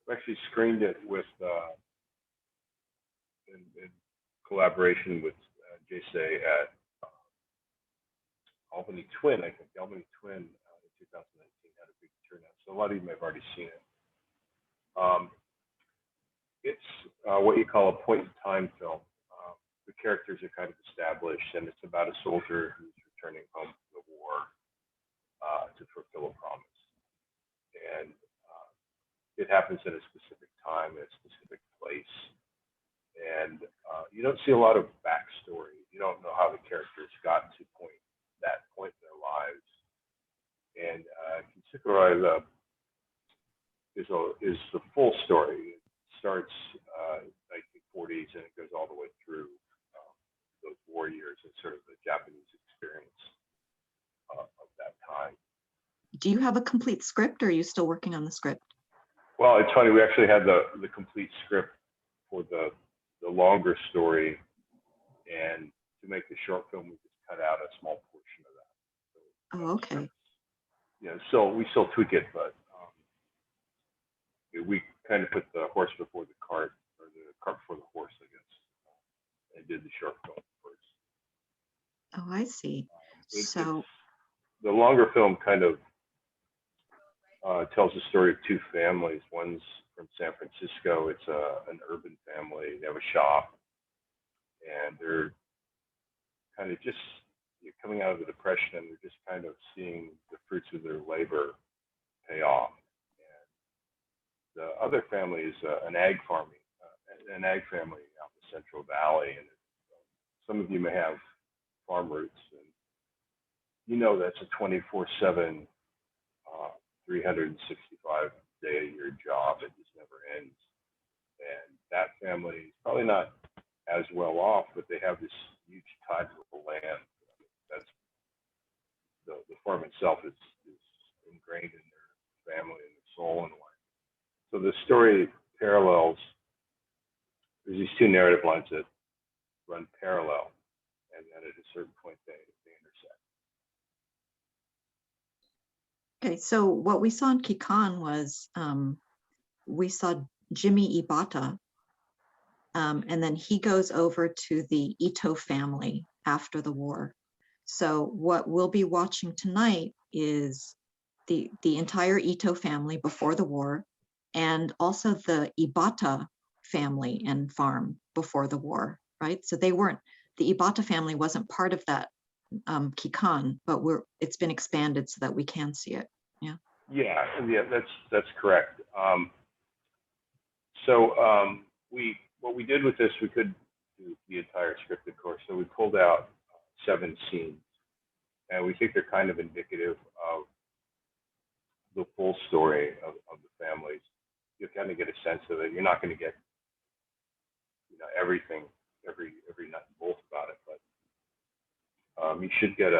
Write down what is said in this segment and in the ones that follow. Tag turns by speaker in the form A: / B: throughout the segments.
A: We actually screened it with in collaboration with J-Sei at Albany Twin. I think Albany Twin in 2019 had a big turnout, so a lot of you may have already seen it. It's what you call a point-in-time film. The characters are kind of established, and it's about a soldier who's returning home from the war to fulfill a promise. And it happens in a specific time, in a specific place. And you don't see a lot of backstory. You don't know how the characters got to that point in their lives. And Kintsukuroi is the full story. It starts 1940s and it goes all the way through those war years and sort of the Japanese experience of that time.
B: Do you have a complete script, or are you still working on the script?
A: Well, it's funny. We actually had the complete script for the longer story, and to make the short film, we just cut out a small portion of that. So,
B: oh, okay.
A: Yeah, so we still tweak it, but we kind of put the horse before the cart, or the cart before the horse, I guess, and did the short film first.
B: Oh, I see. So
A: the longer film kind of tells the story of two families. One's from San Francisco. It's an urban family. They have a shop, and they're kind of just coming out of the Depression, and they're just kind of seeing the fruits of their labor pay off. And the other family is an ag family out in the Central Valley, and some of you may have farm roots, and you know that's a 24/7, 365 day a year job. It just never ends. And that family is probably not as well off, but they have this huge tie to the land. That's the farm itself is ingrained in their family and their soul in a way. So the story parallels. There's these two narrative lines that run parallel, and then at a certain point they intersect.
B: okay, so what we saw in KIKAN was we saw Jimmy Ibata, and then he goes over to the Ito family after the war. So what we'll be watching tonight is the entire Ito family before the war, and also the Ibata family and farm before the war, right? So the Ibata family wasn't part of that KIKAN, but it's been expanded so that we can see it. Yeah.
A: Yeah, that's correct. What we did with this, we could do the entire script, of course. So we pulled out 7 scenes, and we think they're kind of indicative of the full story of the families. You kind of get a sense of it. You're not going to get everything, every nut and bolt about it, but you should get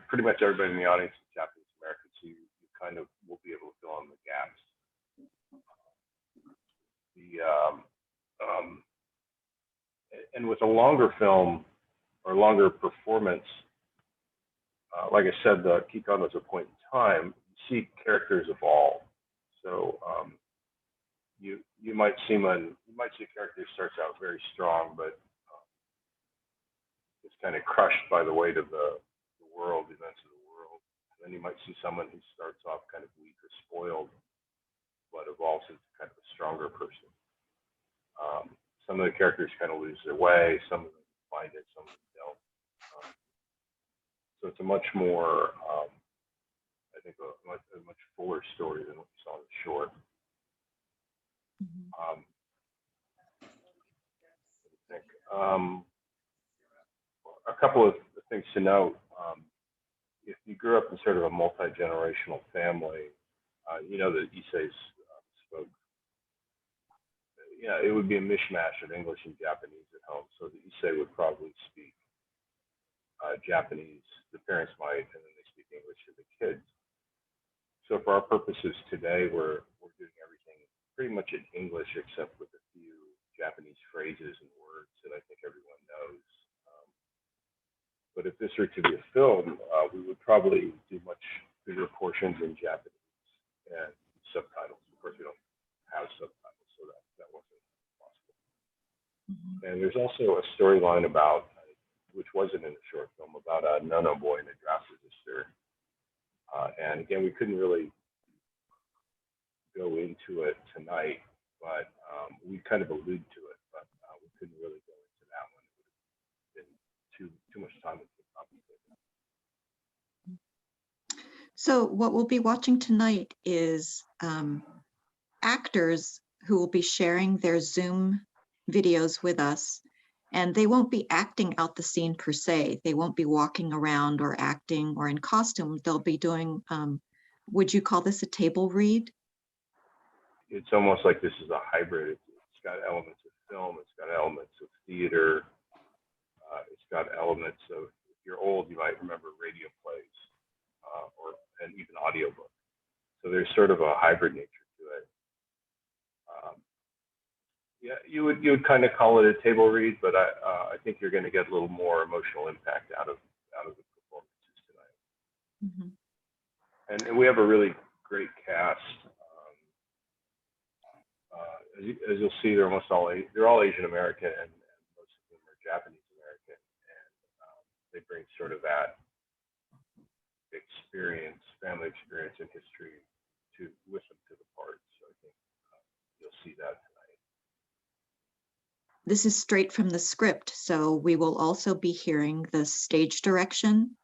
A: pretty much everybody in the audience is Japanese American, so you kind of will be able to fill in the gaps. And with a longer film or longer performance, like I said, the KIKAN was a point in time. You see characters evolve. So you might see a character who starts out very strong, but is kind of crushed by the weight of the world, the events of the world. And then you might see someone who starts off kind of weak or spoiled, but evolves into kind of a stronger person. Some of the characters kind of lose their way, some of them find it, some of them don't. So it's a much more, I think, a much fuller story than what you saw in the short. A couple of things to note. If you grew up in sort of a multi-generational family, you know that Issei's spoke. It would be a mishmash of English and Japanese at home. So the Issei would probably speak Japanese. The parents might, and then they speak English to the kids. So for our purposes today, we're doing everything pretty much in English, except with a few Japanese phrases and words that I think everyone knows. But if this were to be a film, we would probably do much bigger portions in Japanese and subtitles. Of course, we don't have subtitles, so that wasn't possible.
B: Mhm.
A: And there's also a storyline about, which wasn't in the short film, about a Nono boy and a draft resistor. And again, we couldn't really go into it tonight, but we kind of allude to it, but we couldn't really go into that one. It would have been too much time.
B: So what we'll be watching tonight is actors who will be sharing their Zoom videos with us, and they won't be acting out the scene per se. They won't be walking around or acting or in costume. They'll be doing, would you call this a table read?
A: It's almost like this is a hybrid. It's got elements of film, it's got elements of theater, it's got elements of, if you're old, you might remember radio plays, and even audiobook. So there's sort of a hybrid nature to it. Yeah, you would kind of call it a table read, but I think you're going to get a little more emotional impact out of the performances tonight.
B: Mm-hmm.
A: And we have a really great cast. As you'll see, they're all Asian American, and most of them are Japanese American, and they bring sort of that experience, family experience, and history with them to the part. So I think you'll see that tonight.
B: This is straight from the script, so we will also be hearing the stage direction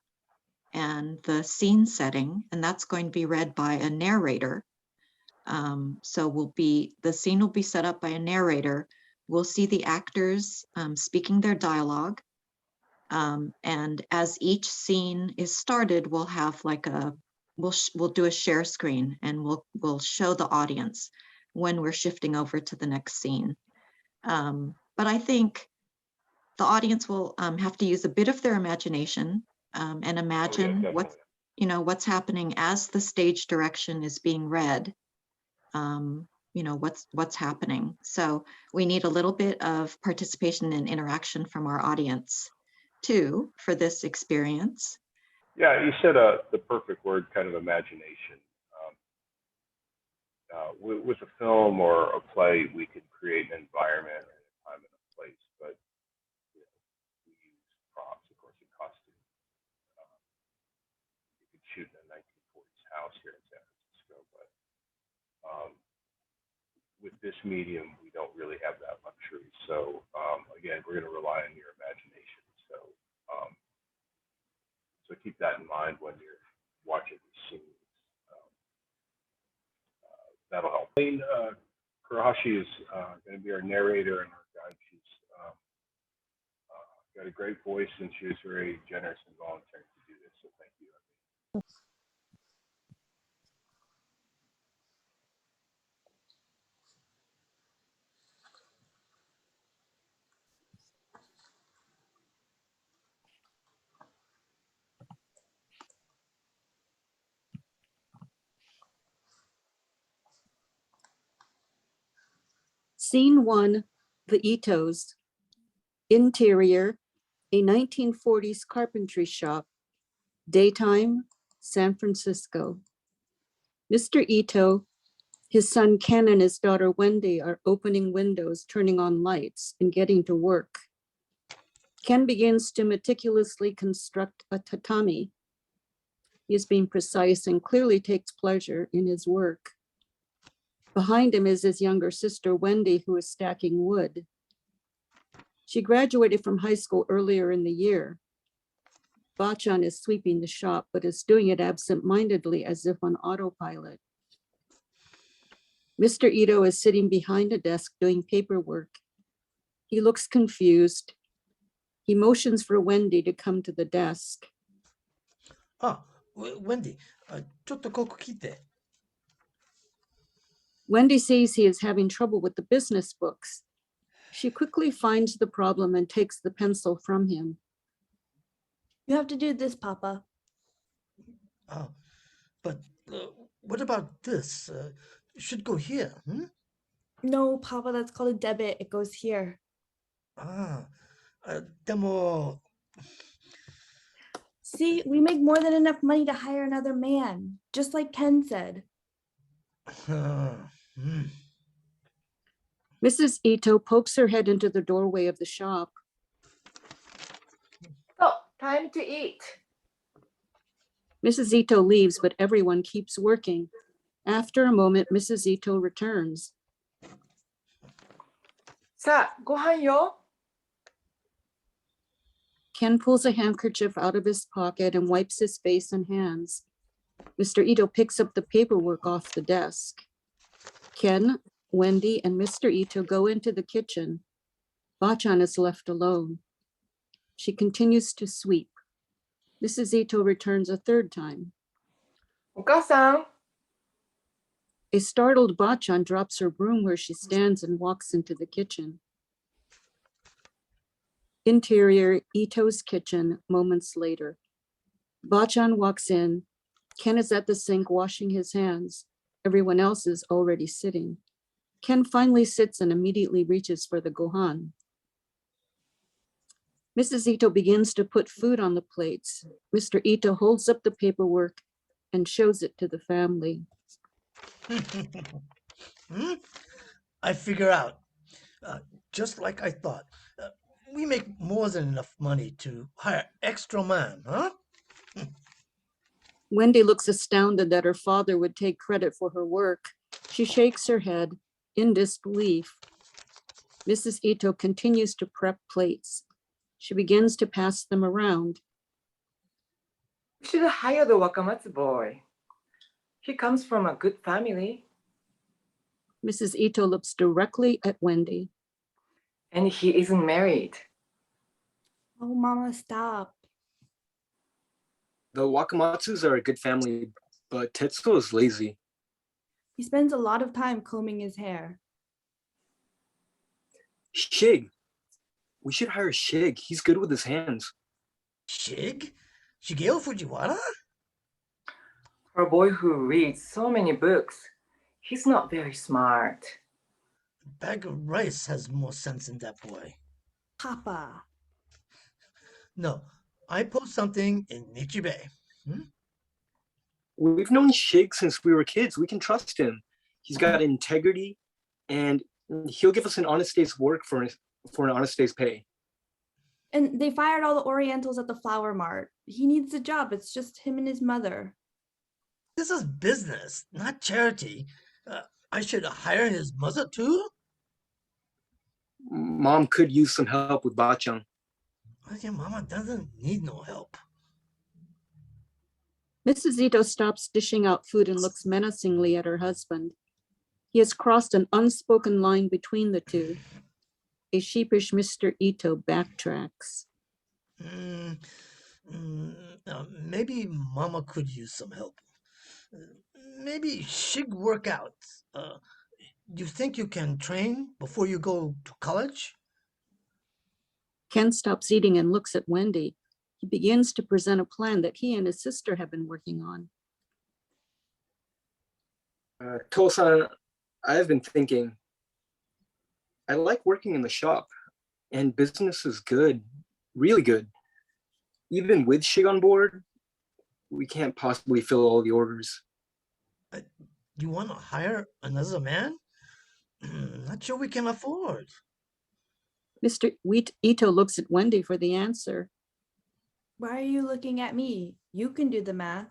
B: and the scene setting, and that's going to be read by a narrator. So the scene will be set up by a narrator. We'll see the actors speaking their dialogue. And as each scene is started, we'll have like we'll do a share screen, and we'll show the audience when we're shifting over to the next scene. But I think the audience will have to use a bit of their imagination and imagine what's happening as the stage direction is being read. What's happening. So we need a little bit of participation and interaction from our audience too for this experience.
A: Yeah, you said the perfect word, kind of imagination. With a film or a play, we can create an environment and a time and a place, but we use props, of course, and costumes. You could shoot in a 1940s house here in San Francisco, but with this medium, we don't really have that luxury. So again, we're going to rely on your imagination. So keep that in mind when you're watching these scenes. That'll help. Kurahashi is going to be our narrator and our guide. She's got a great voice, and she was very generous and volunteering to do this. So thank you.
C: Scene 1, the Etos. Interior, a 1940s carpentry shop. Daytime, San Francisco. Mr. Ito, his son Ken and his daughter Wendy are opening windows, turning on lights, and getting to work. Ken begins to meticulously construct a tatami. He is being precise and clearly takes pleasure in his work. Behind him is his younger sister, Wendy, who is stacking wood. She graduated from high school earlier in the year. Bachan is sweeping the shop, but is doing it absent-mindedly as if on autopilot. Mr. Ito is sitting behind a desk doing paperwork. He looks confused. He motions for Wendy to come to the desk.
D: Wendy, ちょっとここ来て。
C: Wendy sees he is having trouble with the business books. She quickly finds the problem and takes the pencil from him.
E: You have to do this, Papa.
D: But what about this? It should go here, hmm?
E: No, Papa, that's called a debit. It goes here.
D: でも
E: See, we make more than enough money to hire another man, just like Ken said.
D: Hmm.
C: Mrs. Ito pokes her head into the doorway of the shop.
F: So, time to eat.
C: Mrs. Ito leaves, but everyone keeps working. After a moment, Mrs. Ito returns.
F: さあ、ご飯よ。
C: Ken pulls a handkerchief out of his pocket and wipes his face and hands. Mr. Ito picks up the paperwork off the desk. Ken, Wendy, and Mr. Ito go into the kitchen. Bachan is left alone. She continues to sweep. Mrs. Ito returns a third time.
F: お母さん、
C: A startled Bachan drops her broom where she stands and walks into the kitchen. Interior, Ito's kitchen, moments later. Bachan walks in. Ken is at the sink washing his hands. Everyone else is already sitting. Ken finally sits and immediately reaches for the gohan. Mrs. Ito begins to put food on the plates. Mr. Ito holds up the paperwork and shows it to the family.
D: Hmm? I figure out. Just like I thought. We make more than enough money to hire extra man, huh?
C: Wendy looks astounded that her father would take credit for her work. She shakes her head in disbelief. Mrs. Ito continues to prep plates. She begins to pass them around.
F: you should hire the Wakamatsu boy. He comes from a good family,
C: Mrs. Ito looks directly at Wendy.
F: and he isn't married.
E: Oh, Mama, stop.
G: The Wakamatsus are a good family, but Tetsuo is lazy.
E: He spends a lot of time combing his hair.
G: Shig. We should hire Shig. He's good with his hands.
D: Shig? Shigeo Fujiwara?
F: For a boy who reads so many books, he's not very smart.
D: Bag of rice has more sense than that boy.
E: Papa.
D: No, I post something in Nichibe.
G: We've known Shig since we were kids. We can trust him. He's got integrity, and he'll give us an honest day's work for an honest day's pay.
E: And they fired all the Orientals at the flower mart. He needs a job. It's just him and his mother.
D: This is business, not charity. I should hire his mother too?
G: Mom could use some help with Bachang.
D: Your mama doesn't need no help.
C: Mrs. Ito stops dishing out food and looks menacingly at her husband. He has crossed an unspoken line between the two. A sheepish Mr. Ito backtracks.
D: Maybe mama could use some help. Maybe Shig work out. You think you can train before you go to college?
C: Ken stops eating and looks at Wendy. He begins to present a plan that he and his sister have been working on.
G: Tosan, I've been thinking, I like working in the shop, and business is good, really good. Even with Shig on board, we can't possibly fill all the orders.
D: You want to hire another man? Not sure we can afford.
C: Mr. Ito looks at Wendy for the answer.
E: Why are you looking at me? You can do the math.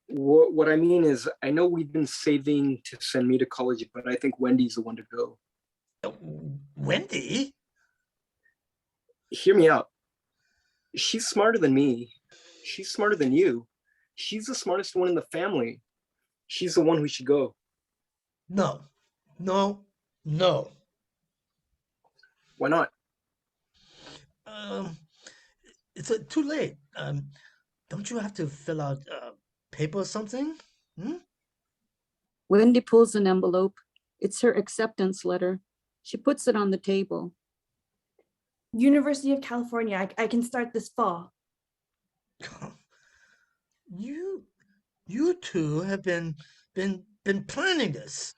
G: What I mean is, I know we've been saving to send me to college, but I think Wendy's the one to go.
D: Wendy?
G: Hear me out. She's smarter than me. She's smarter than you. She's the smartest one in the family. She's the one who should go.
D: No. No. No.
G: Why not?
D: It's too late. Don't you have to fill out paper or something?
C: Wendy pulls an envelope. It's her acceptance letter. She puts it on the table.
E: University of California. I can start this fall.
D: You two have been planning this,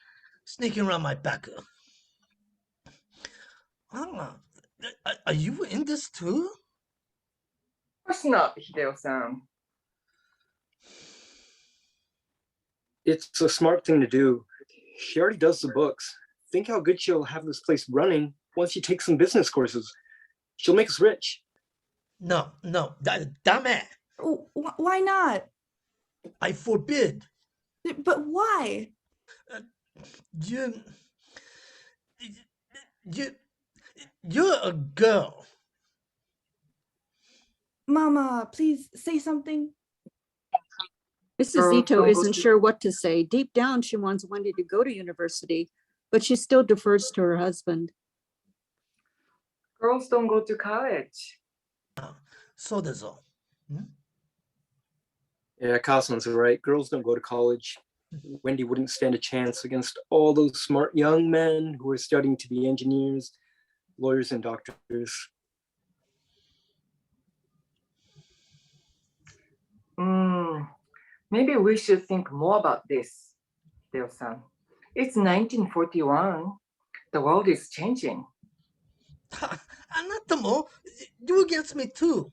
D: sneaking around my back. Are you in this too?
F: Of course not, Hideo-san.
G: It's a smart thing to do. She already does the books. Think how good she'll have this place running once she takes some business courses. She'll make us rich.
D: No, dame.
E: Oh, why not?
D: I forbid.
E: But why?
D: You, you, you're a girl.
E: Mama, please say something.
C: Mrs.
F: Girls
C: Ito
F: don't go
C: isn't
F: to-
C: sure what to say. Deep down, she wants Wendy to go to university, but she still defers to her husband.
F: Girls don't go to college.
D: So that's all.
G: Yeah, Kasan's right. Girls don't go to college. Wendy wouldn't stand a chance against all those smart young men who are studying to be engineers, lawyers, and doctors.
F: Maybe we should think more about this, Deo-san. It's 1941. The world is changing.
D: Anatomo, you against me too.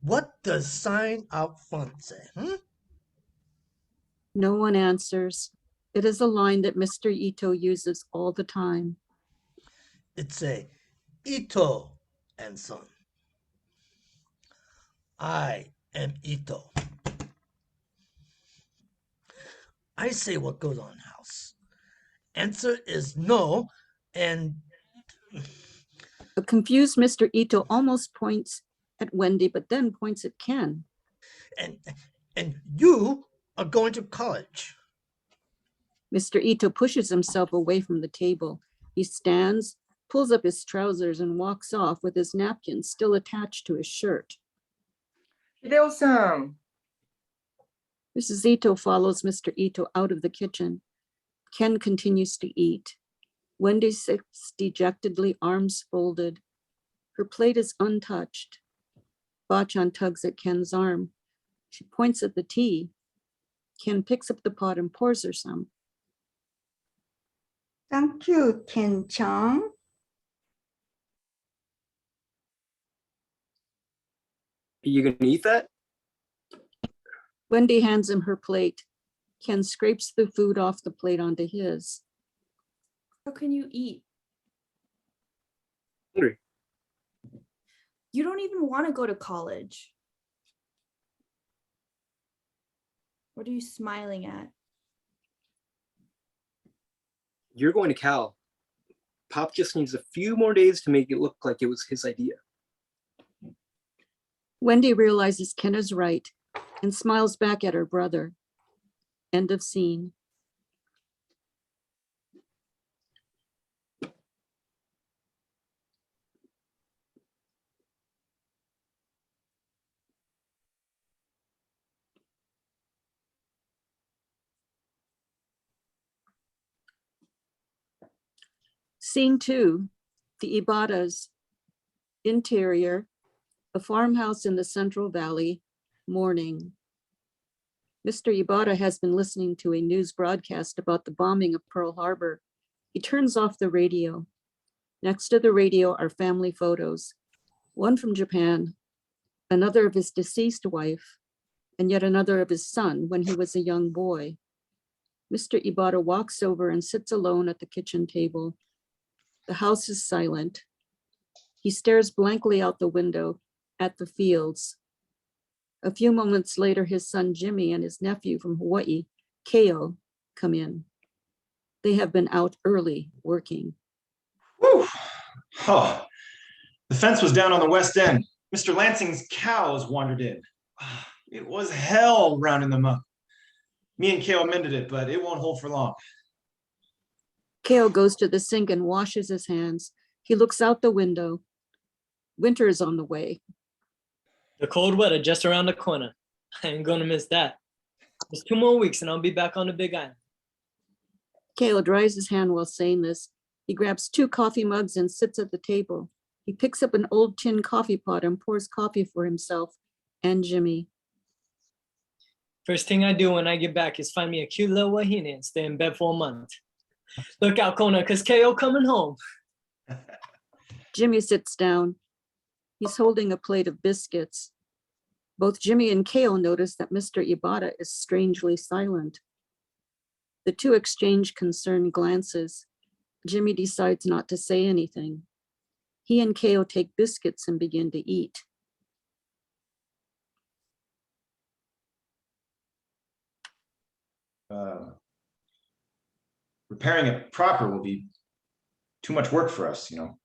D: What does sign out front say?
C: No one answers. It is a line that Mr. Ito uses all the time.
D: It's a Ito and son. I am Ito. I say what goes on in the house. Answer is no, and
C: A confused Mr. Ito almost points at Wendy, but then points at Ken.
D: and you are going to college.
C: Mr. Ito pushes himself away from the table. He stands, pulls up his trousers, and walks off with his napkin still attached to his shirt.
F: Hideo-san,
C: Mrs. Ito follows Mr. Ito out of the kitchen. Ken continues to eat. Wendy sits dejectedly, arms folded. Her plate is untouched. Bachan tugs at Ken's arm. She points at the tea. Ken picks up the pot and pours her some.
H: Thank you, Ken-chan.
G: Are you gonna eat that?
C: Wendy hands him her plate. Ken scrapes the food off the plate onto his.
E: How can you eat?
G: Hungry.
E: You don't even want to go to college. What are you smiling at?
G: You're going to Cal. Pop just needs a few more days to make it look like it was his idea.
C: Wendy realizes Ken is right and smiles back at her brother. End of scene. Scene 2, the Ibatas, interior, a farmhouse in the Central Valley, morning. Mr. Ibata has been listening to a news broadcast about the bombing of Pearl Harbor. He turns off the radio. Next to the radio are family photos, one from Japan, another of his deceased wife, and yet another of his son when he was a young boy. Mr. Ibata walks over and sits alone at the kitchen table. The house is silent. He stares blankly out the window at the fields. A few moments later, his son Jimmy and his nephew from Hawaii, Keo, come in. They have been out early working.
I: Whew. Oh, the fence was down on the west end. Mr. Lansing's cows wandered in. It was hell rounding them up. Me and Keo mended it, but it won't hold for long.
C: Keo goes to the sink and washes his hands. He looks out the window. Winter is on the way.
J: The cold weather just around the corner. I ain't gonna miss that. Just 2 more weeks and I'll be back on the Big Island.
C: Keo dries his hand while saying this. He grabs 2 coffee mugs and sits at the table. He picks up an old tin coffee pot and pours coffee for himself and Jimmy.
J: First thing I do when I get back is find me a cute little wahine and stay in bed for a month. Look out, Kona, cause KO coming home.
C: Jimmy sits down. He's holding a plate of biscuits. Both Jimmy and Kale notice that Mr. Ibata is strangely silent. The two exchange concerned glances. Jimmy decides not to say anything. He and Kale take biscuits and begin to eat.
I: Repairing it proper will be too much work for us, you know.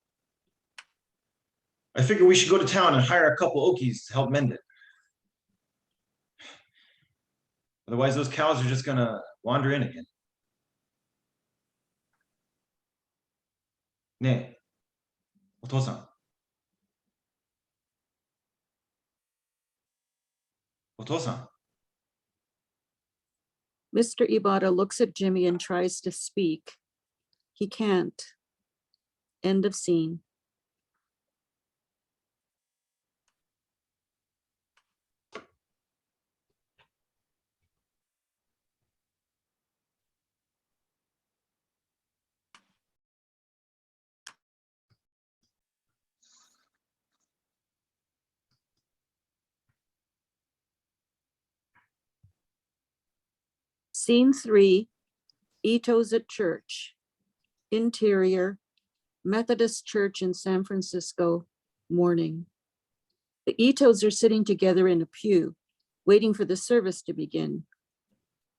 I: I figure we should go to town and hire a couple Okies to help mend it. Otherwise, those cows are just gonna wander in again. Ne, Otosan. Otosan.
C: Mr. Ibata looks at Jimmy and tries to speak. He can't. End of scene. Scene 3, Etos at church. Interior, Methodist Church in San Francisco, morning. The Etos are sitting together in a pew, waiting for the service to begin.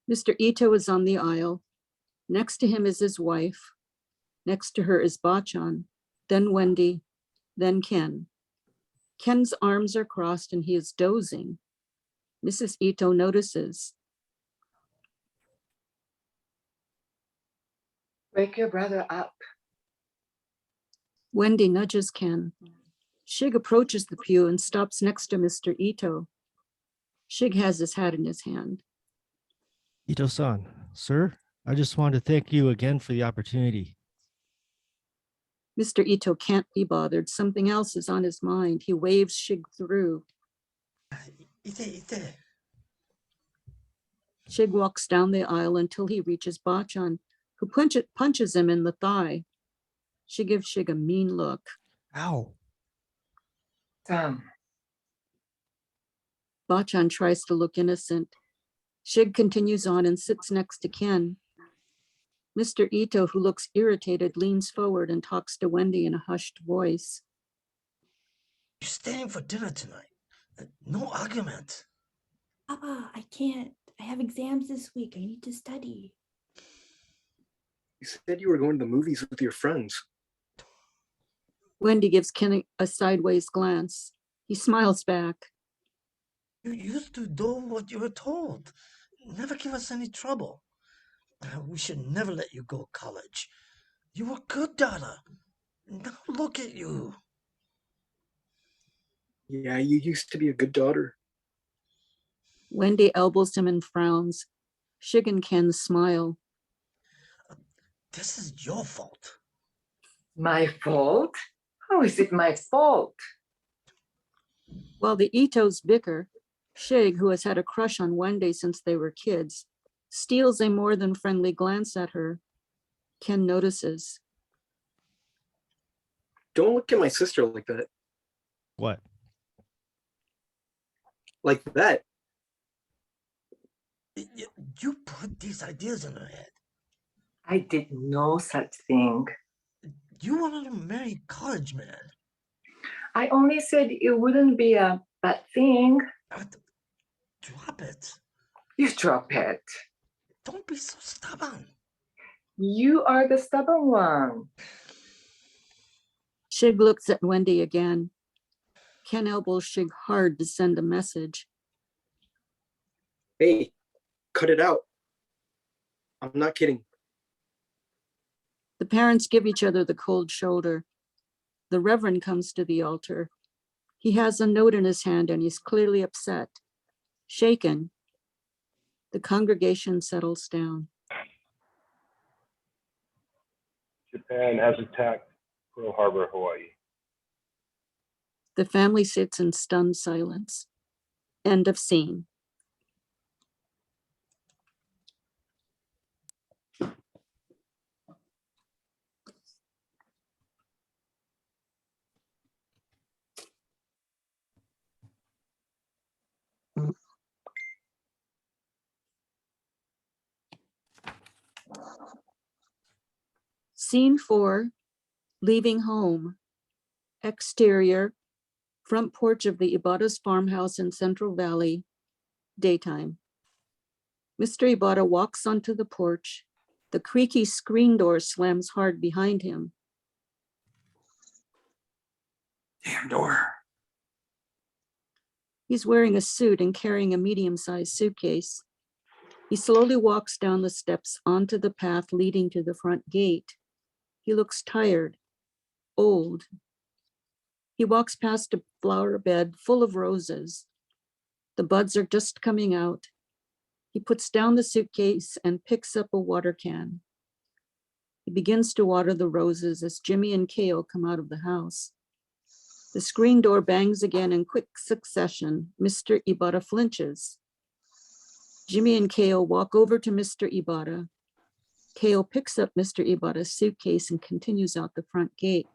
C: Mr. Ito is on the aisle. Next to him is his wife. Next to her is Bachan, then Wendy, then Ken. Ken's arms are crossed and he is dozing. Mrs. Ito notices.
F: Wake your brother up.
C: Wendy nudges Ken. Shig approaches the pew and stops next to Mr. Ito. Shig has his hat in his hand.
K: Ito-san, sir, I just want to thank you again for the opportunity.
C: Mr. Ito can't be bothered. Something else is on his mind. He waves Shig through.
D: Ite.
C: Shig walks down the aisle until he reaches Bachan, who punches him in the thigh. She gives Shig a mean look.
K: Ow.
F: Sam,
C: Bachan tries to look innocent. Shig continues on and sits next to Ken. Mr. Ito, who looks irritated, leans forward and talks to Wendy in a hushed voice.
D: You're staying for dinner tonight. No argument.
E: Papa, I can't. I have exams this week. I need to study.
G: You said you were going to the movies with your friends.
C: Wendy gives Ken a sideways glance. He smiles back.
D: You used to do what you were told. Never give us any trouble. We should never let you go to college. You were good, daughter. Now look at you.
G: Yeah, you used to be a good daughter.
C: Wendy elbows him and frowns. Shig and Ken smile.
D: This is your fault.
F: my fault? How is it my fault?
C: While the Itos bicker, Shig, who has had a crush on Wendy since they were kids, steals a more than friendly glance at her. Ken notices.
G: Don't look at my sister like that.
K: What?
G: Like that.
D: You put these ideas in her head.
F: I did no such thing.
D: You wanted to marry a college man.
F: I only said it wouldn't be a bad thing.
D: Drop it.
F: You drop it.
D: Don't be so stubborn.
F: You are the stubborn one.
C: Shig looks at Wendy again. Ken elbows Shig hard to send a message.
G: Hey, cut it out. I'm not kidding.
C: The parents give each other the cold shoulder. The Reverend comes to the altar. He has a note in his hand and he's clearly upset, shaken. The congregation settles down.
A: Japan has attacked Pearl Harbor, Hawaii.
C: The family sits in stunned silence. End of scene. Scene 4, leaving home. Exterior, front porch of the Ibata's farmhouse in Central Valley, daytime. Mr. Ibata walks onto the porch. The creaky screen door slams hard behind him.
G: Damn door.
C: He's wearing a suit and carrying a medium-sized suitcase. He slowly walks down the steps onto the path leading to the front gate. He looks tired, old. He walks past a flower bed full of roses. The buds are just coming out. He puts down the suitcase and picks up a water can. He begins to water the roses as Jimmy and Keo come out of the house. The screen door bangs again in quick succession. Mr. Ibata flinches. Jimmy and Keo walk over to Mr. Ibata. Keo picks up Mr. Ibata's suitcase and continues out the front gate,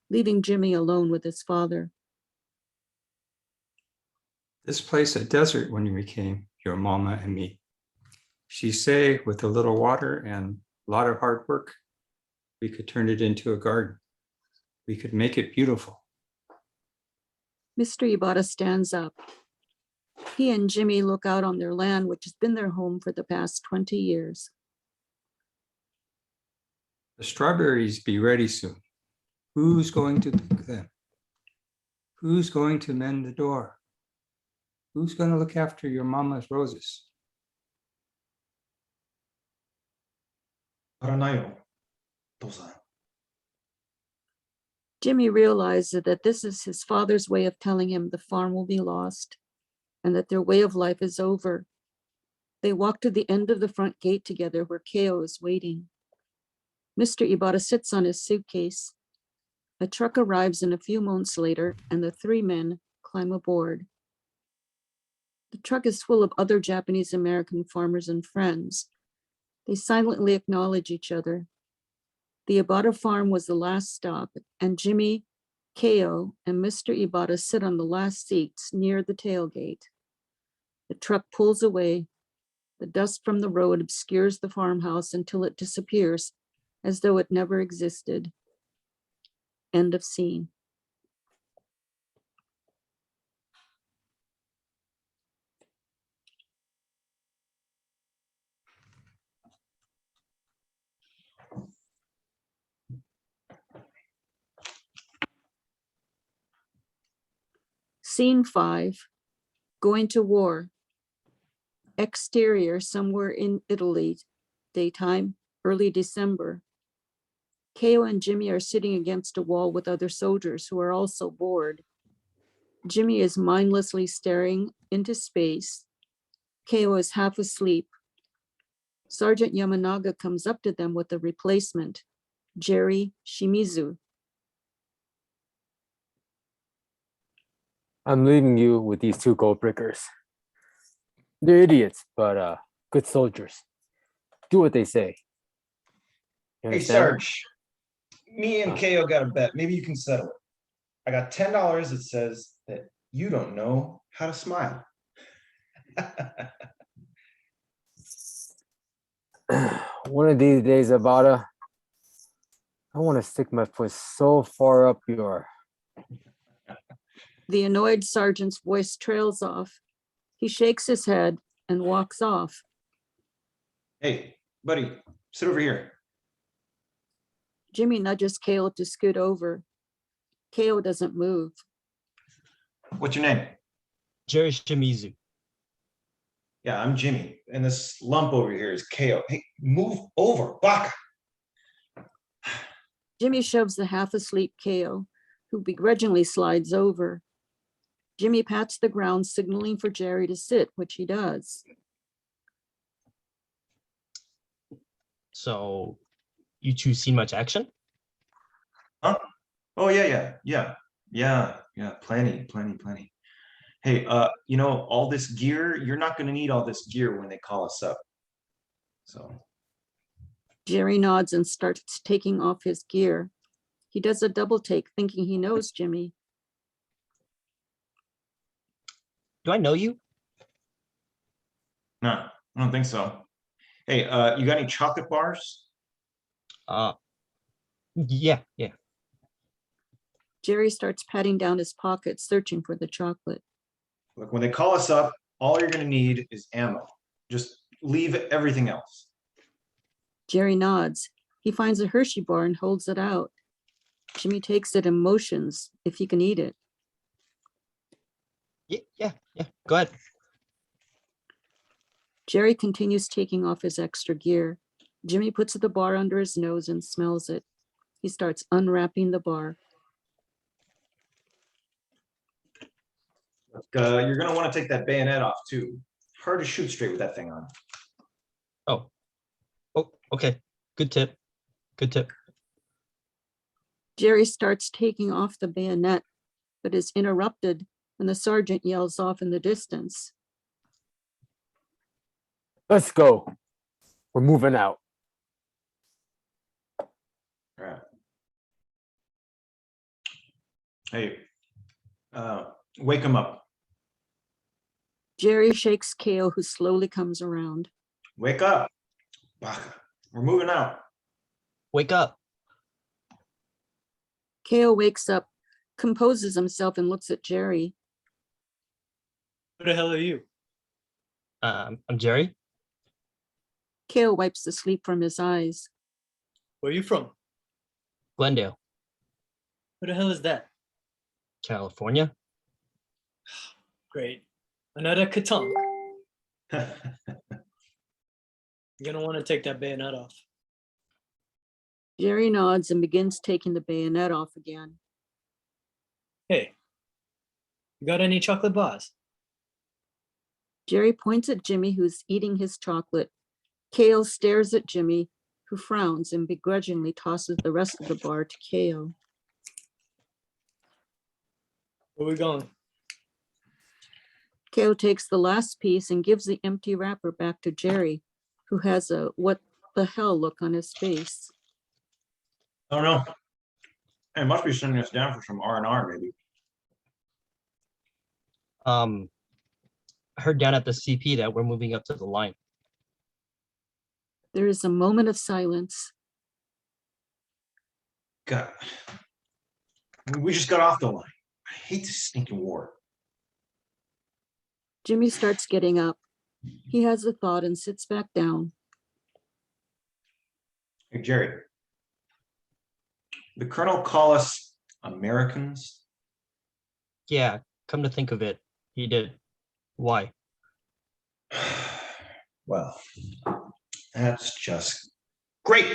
C: leaving Jimmy alone with his father.
L: This place a desert when we came, your mama and me. She say with a little water and a lot of hard work, we could turn it into a garden. We could make it beautiful.
C: Mr. Ibata stands up. He and Jimmy look out on their land, which has been their home for the past 20 years.
L: The strawberries be ready soon. Who's going to pick them? Who's going to mend the door? Who's going to look after your mama's roses?
C: Jimmy realizes that this is his father's way of telling him the farm will be lost and that their way of life is over. They walk to the end of the front gate together where Keo is waiting. Mr. Ibata sits on his suitcase. A truck arrives in a few moments later and the three men climb aboard. The truck is full of other Japanese American farmers and friends. They silently acknowledge each other. The Ibata farm was the last stop, and Jimmy, Keo, and Mr. Ibata sit on the last seats near the tailgate. The truck pulls away. The dust from the road obscures the farmhouse until it disappears, as though it never existed. End of scene. Scene 5, going to war. Exterior, somewhere in Italy, daytime, early December. Keo and Jimmy are sitting against a wall with other soldiers who are also bored. Jimmy is mindlessly staring into space. Keo is half asleep. Sergeant Yamanaga comes up to them with a replacement, Jerry Shimizu.
M: I'm leaving you with these two gold brickers. They're idiots, but good soldiers. Do what they say. You
I: Hey,
M: understand?
I: Sarge, me and Keo got a bet. Maybe you can settle it. I got $10 that says that you don't know how to smile.
M: One of these days, Abada, I want to stick my foot so far up your...
C: The annoyed sergeant's voice trails off. He shakes his head and walks off.
I: Hey, buddy, sit over here.
C: Jimmy nudges Kale to scoot over. Kale doesn't move.
I: What's your name?
K: Jerry Shimizu.
I: Yeah, I'm Jimmy. And this lump over here is Keo. Hey, move over, Baka.
C: Jimmy shoves the half-asleep Kale, who begrudgingly slides over. Jimmy pats the ground, signaling for Jerry to sit, which he does.
K: So, you two seen much action?
I: Huh? Oh, yeah. Plenty. Hey, you know, all this gear, you're not going to need all this gear when they call us up. So.
C: Jerry nods and starts taking off his gear. He does a double take, thinking he knows Jimmy.
K: Do I know you?
I: No, I don't think so. Hey, you got any chocolate bars?
N: Yeah, yeah.
C: Jerry starts patting down his pockets, searching for the chocolate.
I: Look, when they call us up, all you're gonna need is ammo. Just leave everything else.
C: Jerry nods. He finds a Hershey bar and holds it out. Jimmy takes it and motions if he can eat it.
N: Yeah. Go ahead.
C: Jerry continues taking off his extra gear. Jimmy puts the bar under his nose and smells it. He starts unwrapping the bar.
I: Look, you're gonna want to take that bayonet off too. Hard to shoot straight with that thing on.
N: Oh, okay. Good tip.
C: Jerry starts taking off the bayonet, but is interrupted when the sergeant yells off in the distance.
M: Let's go. We're moving out.
I: All right. Hey, wake him up.
C: Jerry shakes Kale, who slowly comes around.
I: Wake up. Baka. We're moving out.
N: Wake up.
C: Kale wakes up, composes himself, and looks at Jerry.
J: Who the hell are you?
N: I'm Jerry.
C: Kale wipes the sleep from his eyes.
J: Where are you from?
N: Glendale,
J: Who the hell is that?
N: California.
J: Great. Another Katonk. You're gonna want to take that bayonet off.
C: Jerry nods and begins taking the bayonet off again.
J: Hey, you got any chocolate bars?
C: Jerry points at Jimmy, who's eating his chocolate. Kale stares at Jimmy, who frowns and begrudgingly tosses the rest of the bar to Kale.
J: Where we going?
C: Kale takes the last piece and gives the empty wrapper back to Jerry, who has a what the hell look on his face.
I: Oh no. Hey, must be sending us down for some R&R maybe.
N: I heard down at the CP that we're moving up to the line.
C: There is a moment of silence.
I: God. We just got off the line. I hate this stinking war.
C: Jimmy starts getting up. He has a thought and sits back down.
I: Hey, Jerry. The colonel call us Americans?
N: Yeah, come to think of it, he did. Why?
I: Well, that's just great.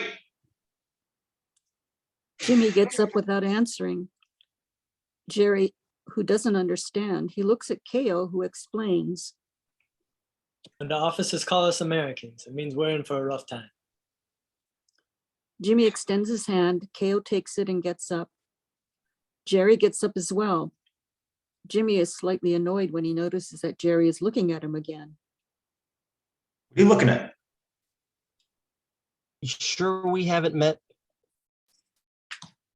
C: Jimmy gets up without answering. Jerry, who doesn't understand, he looks at Kale, who explains.
J: When the officers call us Americans, it means we're in for a rough time.
C: Jimmy extends his hand. Kale takes it and gets up. Jerry gets up as well. Jimmy is slightly annoyed when he notices that Jerry is looking at him again.
I: What are you looking at?
N: You sure we haven't met?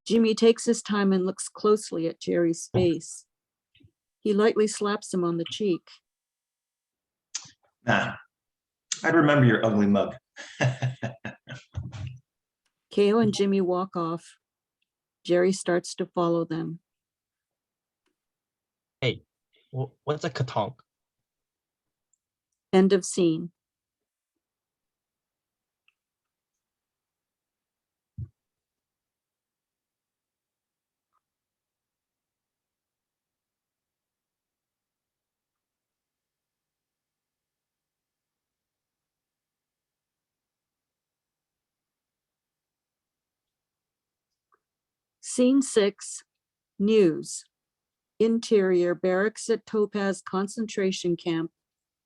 C: Jimmy takes his time and looks closely at Jerry's face. He lightly slaps him on the cheek.
I: Nah, I'd remember your ugly mug.
C: Kale and Jimmy walk off. Jerry starts to follow them.
N: Hey, what's a katonk?
C: End of scene. Scene 6, news. Interior, barracks at Topaz concentration camp,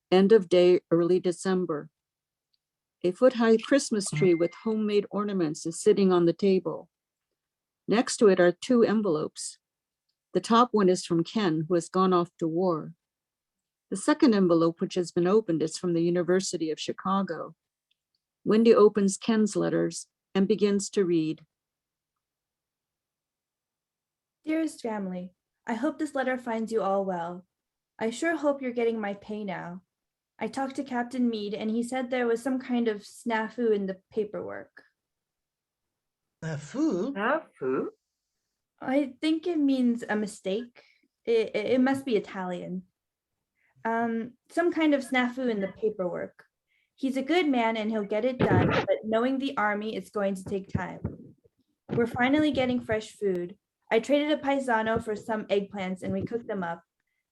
C: end of day, early December. A foot-high Christmas tree with homemade ornaments is sitting on the table. Next to it are 2 envelopes. The top one is from Ken, who has gone off to war. The second envelope, which has been opened, is from the University of Chicago. Wendy opens Ken's letters and begins to read.
E: Dearest family, I hope this letter finds you all well. I sure hope you're getting my pay now. I talked to Captain Meade and he said there was some kind of snafu in the paperwork.
D: Food?
F: Food?
E: I think it means a mistake. It must be Italian. Some kind of snafu in the paperwork. He's a good man and he'll get it done, but knowing the army, it's going to take time. We're finally getting fresh food. I traded a paisano for some eggplants and we cooked them up.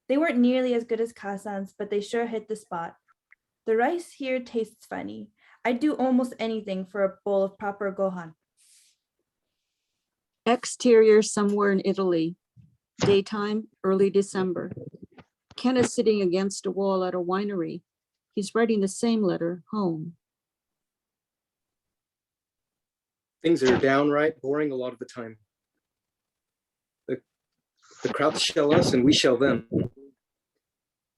E: They weren't nearly as good as Kasan's, but they sure hit the spot. The rice here tastes funny. I'd do almost anything for a bowl of proper gohan.
C: Exterior somewhere in Italy. Daytime, early December. Ken is sitting against a wall at a winery. He's writing the same letter home.
G: Things are downright boring a lot of the time. The Krauts shell us and we shell them.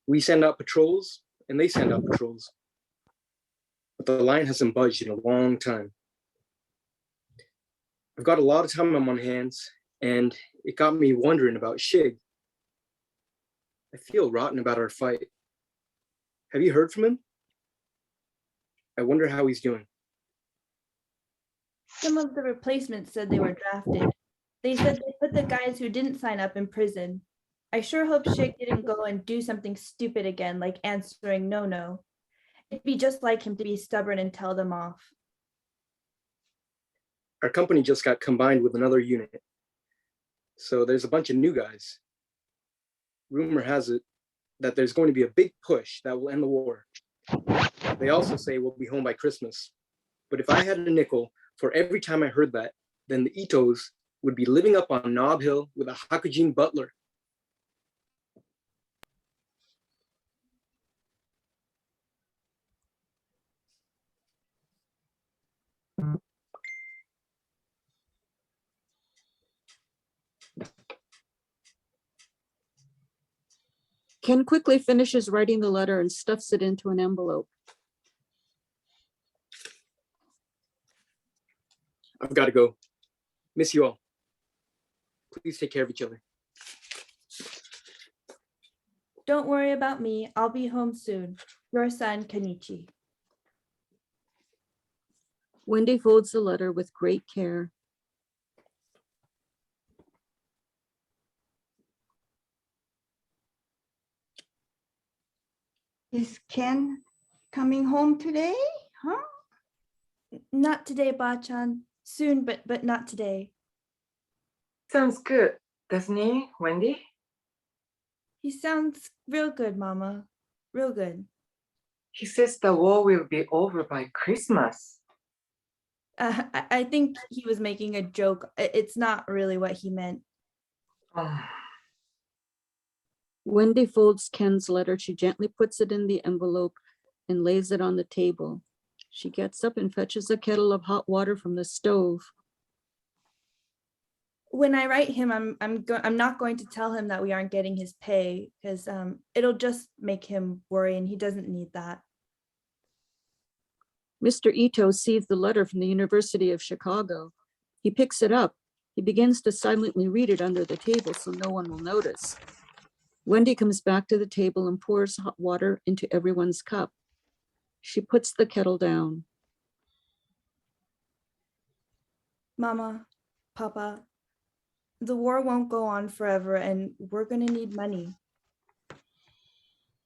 G: We send out patrols and they send out patrols. But the line hasn't budged in a long time. I've got a lot of time on my hands and it got me wondering about Shig. I feel rotten about our fight. Have you heard from him? I wonder how he's doing.
E: Some of the replacements said they were drafted. They said they put the guys who didn't sign up in prison. I sure hope Shig didn't go and do something stupid again, like answering no. It'd be just like him to be stubborn and tell them off.
G: Our company just got combined with another unit. So there's a bunch of new guys. Rumor has it that there's going to be a big push that will end the war. They also say we'll be home by Christmas. But if I had a nickel for every time I heard that, then the Itos would be living up on Nob Hill with a Hakujin butler.
C: Ken quickly finishes writing the letter and stuffs it into an envelope.
G: I've got to go. Miss you all. Please take care of each other.
E: Don't worry about me. I'll be home soon. Your son, Kenichi.
C: Wendy folds the letter with great care.
H: Is Ken coming home today? Huh?
E: Not today, Ba-chan. Soon, but not today.
F: Sounds good, doesn't he, Wendy?
E: He sounds real good, Mama. Real good.
F: He says the war will be over by Christmas.
E: I think he was making a joke. It's not really what he meant.
C: Wendy folds Ken's letter. She gently puts it in the envelope and lays it on the table. She gets up and fetches a kettle of hot water from the stove.
E: When I write him, I'm not going to tell him that we aren't getting his pay because it'll just make him worry, and he doesn't need that.
C: Mr. Ito sees the letter from the University of Chicago. He picks it up. He begins to silently read it under the table so no one will notice. Wendy comes back to the table and pours hot water into everyone's cup. She puts the kettle down.
E: Mama, Papa, the war won't go on forever and we're going to need money.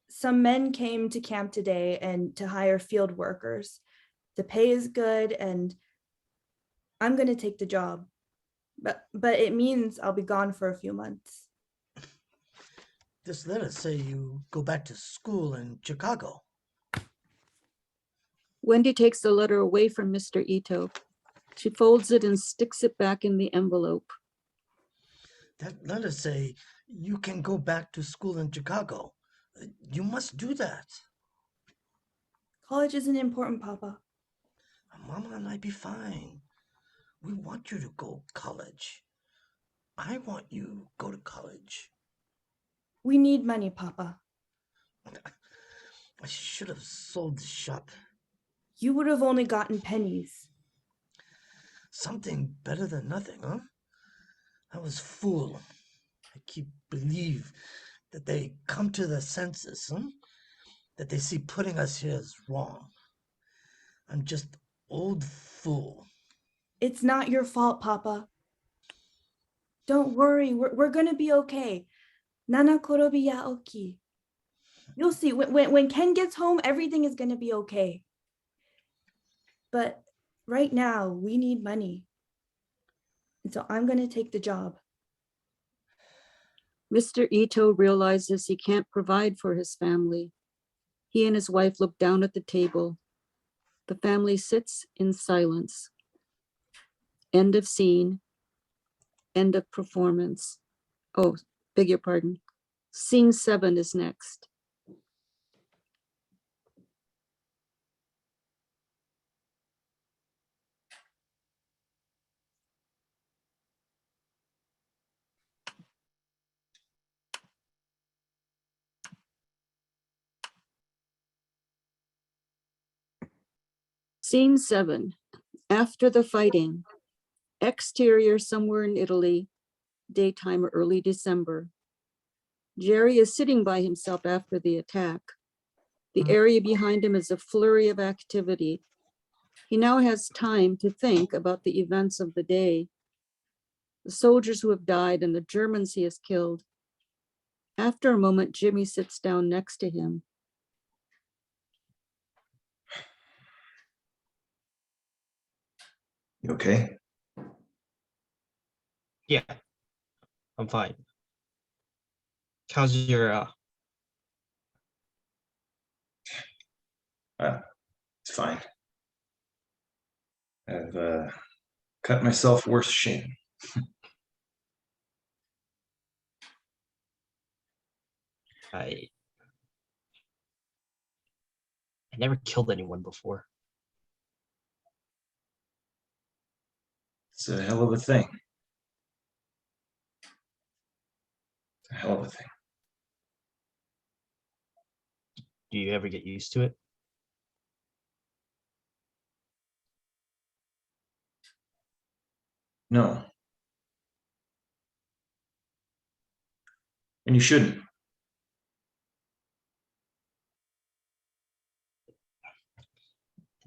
E: Some men came to camp today and to hire field workers. The pay is good and I'm going to take the job. But it means I'll be gone for a few months.
D: This letter say you go back to school in Chicago.
C: Wendy takes the letter away from Mr. Ito. She folds it and sticks it back in the envelope.
D: That letter say you can go back to school in Chicago. You must do that.
E: College isn't important, Papa.
D: Mama and I be fine. We want you to go college. I want you go to college.
E: We need money, Papa.
D: I should have sold the shop.
E: You would have only gotten pennies.
D: Something better than nothing, huh? I was fool. I keep believe that they come to their senses, huh? That they see putting us here is wrong. I'm just old fool.
E: It's not your fault, Papa. Don't worry, we're gonna be okay. Nana korobi ya oki. You'll see, when Ken gets home, everything is gonna be okay. But right now, we need money. And so I'm gonna take the job.
C: Mr. Ito realizes he can't provide for his family. He and his wife look down at the table. The family sits in silence. End of scene. End of performance. Oh, beg your pardon. Scene 7 is next. Scene 7. After the fighting. Exterior somewhere in Italy. Daytime or early December. Jerry is sitting by himself after the attack. The area behind him is a flurry of activity. He now has time to think about the events of the day, the soldiers who have died and the Germans he has killed. After a moment, Jimmy sits down next to him.
I: You okay?
N: Yeah, I'm fine. How's your
I: It's fine. I've cut myself worse shame.
N: I never killed anyone before.
I: It's a hell of a thing. It's a hell of a thing.
N: Do you ever get used to it?
I: No. And you shouldn't.
N: It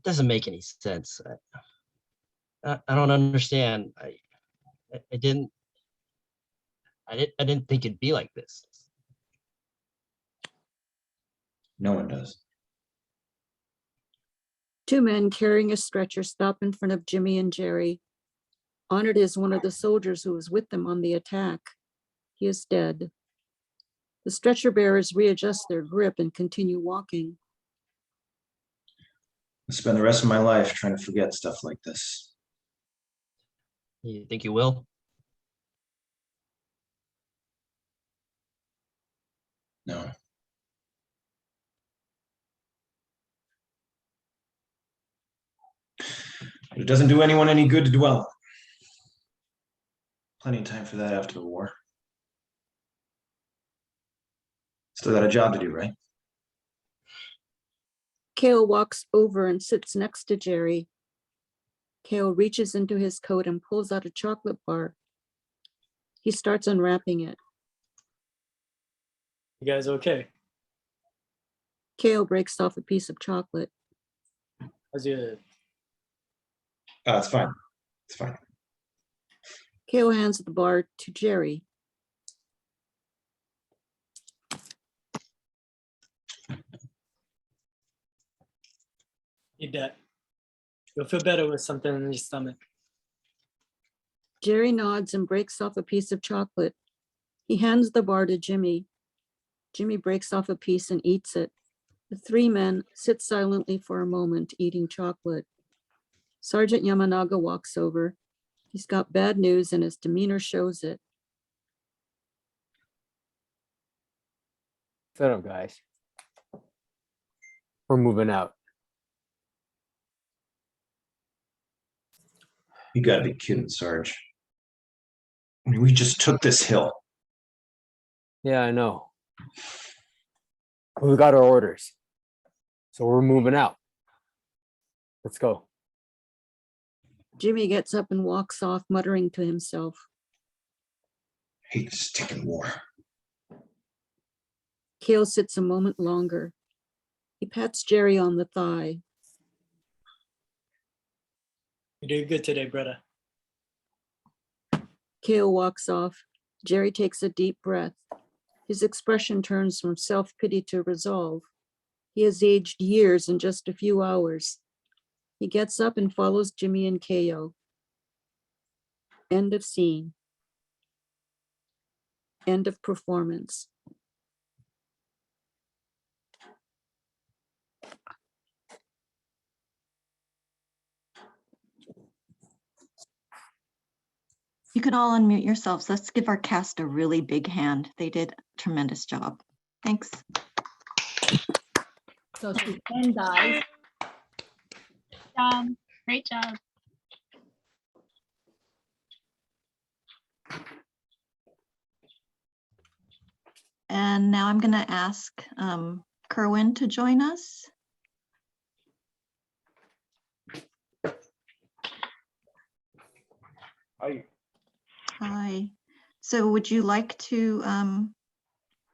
N: doesn't make any sense. I don't understand. I didn't think it'd be like this.
I: No one does.
C: Two men carrying a stretcher stop in front of Jimmy and Jerry. Honored is one of the soldiers who was with them on the attack. He is dead. The stretcher bearers readjust their grip and continue walking.
I: I'll spend the rest of my life trying to forget stuff like this.
N: You think you will?
I: No. But it doesn't do anyone any good to dwell on. Plenty of time for that after the war. Still got a job to do, right?
C: Kale walks over and sits next to Jerry. Kale reaches into his coat and pulls out a chocolate bar. He starts unwrapping it.
J: You guys okay?
C: Kale breaks off a piece of chocolate.
J: How's your
I: It's fine. It's fine.
C: Kale hands the bar to Jerry.
J: eat that? You'll feel better with something in your stomach.
C: Jerry nods and breaks off a piece of chocolate. He hands the bar to Jimmy. Jimmy breaks off a piece and eats it. The three men sit silently for a moment, eating chocolate. Sergeant Yamanaga walks over. He's got bad news and his demeanor shows it.
M: Shut up, guys. We're moving out.
I: You gotta be kidding, Sarge. I mean, we just took this hill.
M: Yeah, I know. We got our orders. So we're moving out. Let's go.
C: Jimmy gets up and walks off, muttering to himself.
I: Hate this stinking war.
C: Kale sits a moment longer. He pats Jerry on the thigh.
J: You did good today, brother.
C: Kale walks off. Jerry takes a deep breath. His expression turns from self-pity to resolve. He has aged years in just a few hours. He gets up and follows Jimmy and Ko. End of scene. End of performance.
B: You can all unmute yourselves. Let's give our cast a really big hand. They did a tremendous job. Thanks.
O: So to Ken, guys. Great job.
B: And now I'm going to ask Kerwin to join us.
A: Hi.
B: Hi. So would you like to,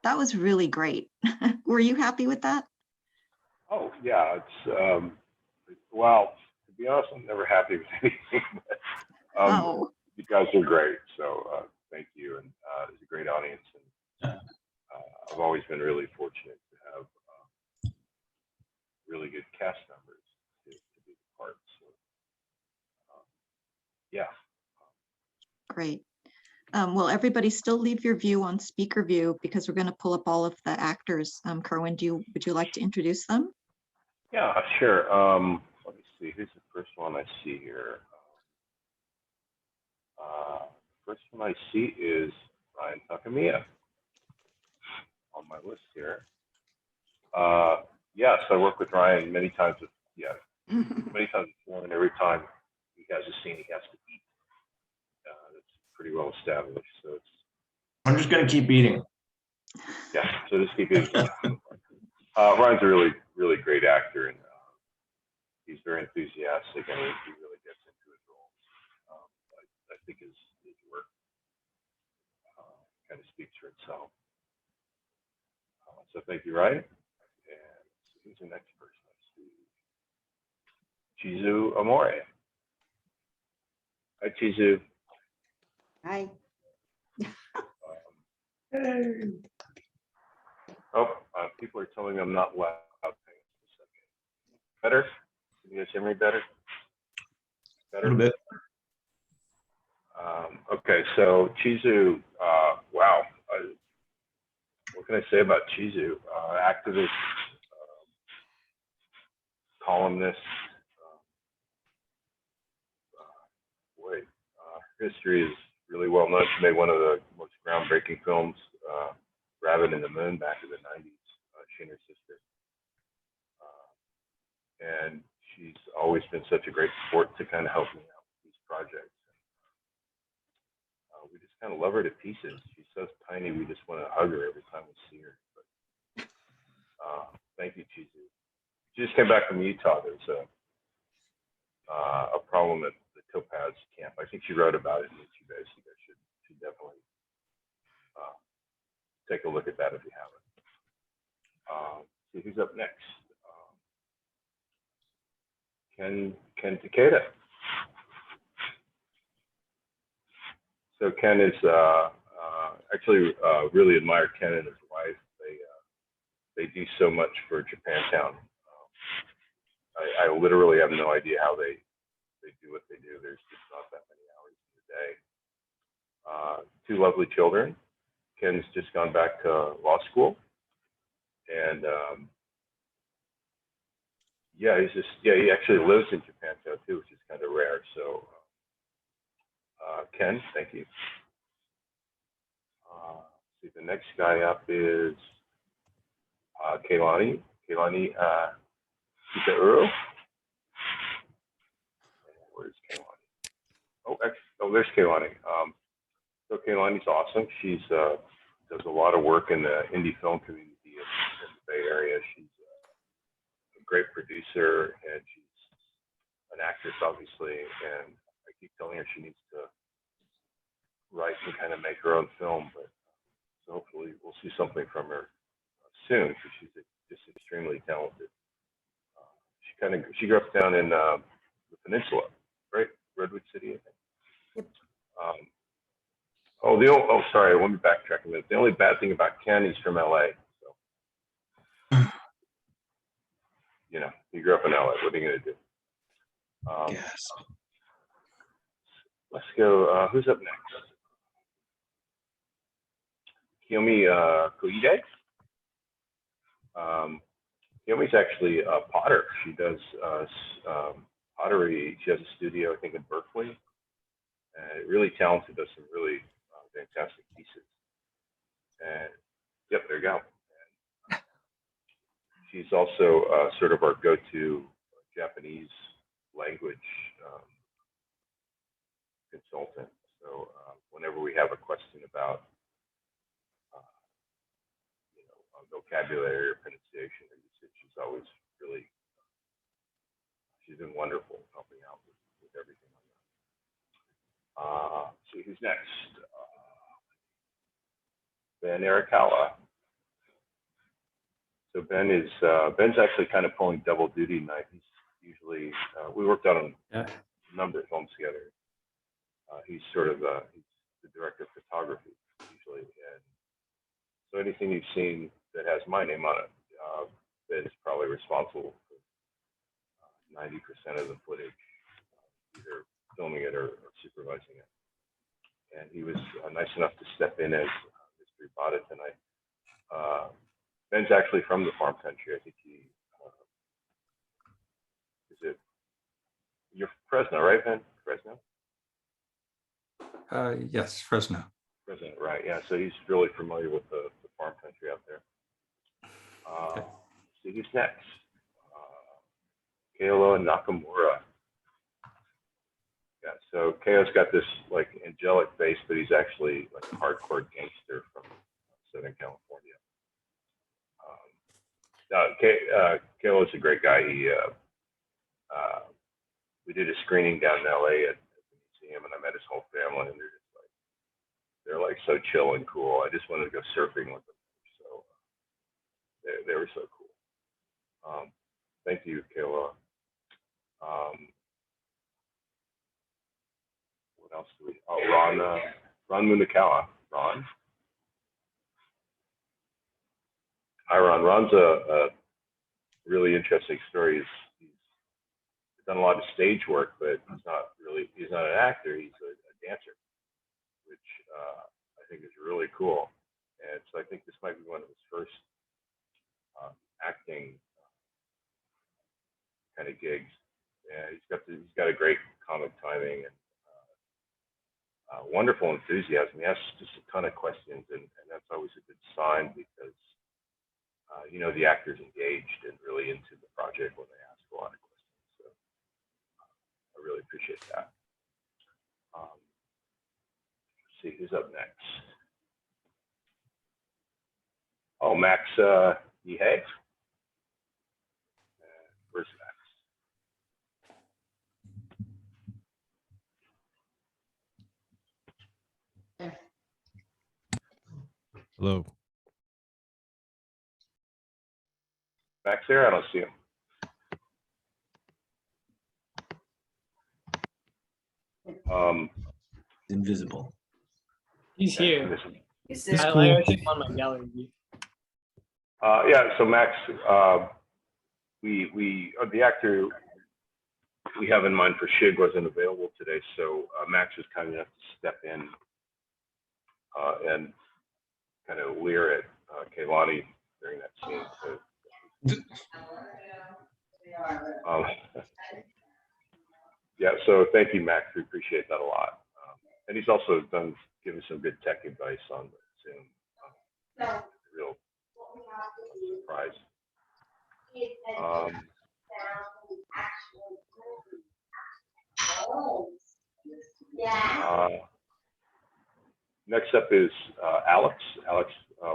B: that was really great. Were you happy with that?
A: Oh, yeah, it's, well, to be honest, I'm never happy with anything, but
B: Oh,
A: you guys are great, so thank you, and it's a great audience, and I've always been really fortunate to have really good cast members to be the part, so yeah.
B: great. Will everybody still leave your view on speaker view because we're going to pull up all of the actors. Kerwin, would you like to introduce them?
A: Yeah, sure. Let me see. Who's the first one I see here? First one I see is Ryan Takamia on my list here. Yes, I work with Ryan many times. Many times before, and every time he has a scene, he has to eat. That's pretty well established. So it's.
I: I'm just gonna keep eating.
A: Yeah. So just keep eating. Ryan's a really, really great actor, and he's very enthusiastic, and he really gets into his roles. I think his work kind of speaks for itself. So thank you, Ryan. And who's the next person? Chizu Amore. Hi, Chizu.
H: Hi.
A: People are telling me I'm not loud. Better? Can you guys hear me better?
I: A little bit.
A: Okay, so Chizu, wow. What can I say about Chizu? Activist, columnist. History is really well known. She made one of the most groundbreaking films, Rabbit in the Moon, back in the 90s, she and her sister. And she's always been such a great support to kind of help me out with these projects. We just kind of love her to pieces. She's so tiny, we just want to hug her every time we see her. But, thank you, Chizu. She just came back from Utah. There's a problem at the Topaz camp. I think she wrote about it in you guys should definitely take a look at that if you haven't. See who's up next. Ken Takeda. So Ken is actually really admire Ken and his wife. They do so much for Japantown. I literally have no idea how they do what they do. There's just not that many hours in the day. Two lovely children. Ken's just gone back to law school, and he actually lives in Japantown too, which is kind of rare. So Ken, thank you. See, the next guy up is Keilani Kitauro. Where's Keilani? There's Keilani. So Keilani's awesome. She's does a lot of work in the indie film community in the Bay Area. She's a great producer, and she's an actress, obviously. And I keep telling her she needs to write and kind of make her own film, but so hopefully we'll see something from her soon, because she's just extremely talented. She grew up down in the peninsula, right? Redwood City, I think.
E: Yep.
A: Sorry, let me backtrack a minute. The only bad thing about Ken, he's from LA. So, you know, he grew up in LA. What are you going to do?
I: Yes.
A: Let's go. Who's up next? Kiyomi Koide. Kiyomi's actually a potter. She does pottery. She has a studio, I think, in Berkeley. And really talented, does some really fantastic pieces. And yep, there you go. And she's also sort of our go-to Japanese language consultant. So whenever we have a question about vocabulary or pronunciation or usage, she's always really, she's been wonderful helping out with everything on that. See who's next. Ben Arakawa. So Ben's actually kind of pulling double duty tonight. He's usually, we worked on a number of films together. He's sort of he's the director of photography usually, and so anything you've seen that has my name on it, Ben is probably responsible for 90% of the footage, either filming it or supervising it. And he was nice enough to step in as Mr. Ibata tonight. Ben's actually from the farm country. I think he you're Fresno, right, Ben? Fresno?
L: Yes, Fresno.
A: Fresno, right? Yeah. So he's really familiar with the farm country out there. See who's next. Keilo Nakamura. Yeah. So Keio's got this like angelic face, but he's actually like a hardcore gangster from Southern California. Keilo is a great guy. We did a screening down in LA at the museum, and I met his whole family, and they're like so chill and cool. I just wanted to go surfing with them. So they were so cool. Thank you, Keilo. What else do we? Oh, Ron Munakawa. Ron. Hi, Ron. Ron's a really interesting story. He's done a lot of stage work, but he's not an actor. He's a dancer, which I think is really cool. And so I think this might be one of his first acting kind of gigs. Yeah, he's got a great comic timing and wonderful enthusiasm. He asks just a ton of questions, and that's always a good sign because the actor's engaged and really into the project when they ask a lot of questions. So I really appreciate that. Let's see who's up next. Oh, Max Yeheg. Where's Max?
K: Hello.
A: Max there? I don't see him.
P: Invisible.
J: He's here.
P: It's
J: I
P: cool.
J: actually on my gallery view.
A: Yeah, so Max, the actor we have in mind for Shig wasn't available today, so Max was kind enough to step in and kind of leer at Keilani during that scene. So, yeah, so thank you, Max. We appreciate that a lot. And he's also given some good tech advice on the Zoom. Real surprise. Next up is Alex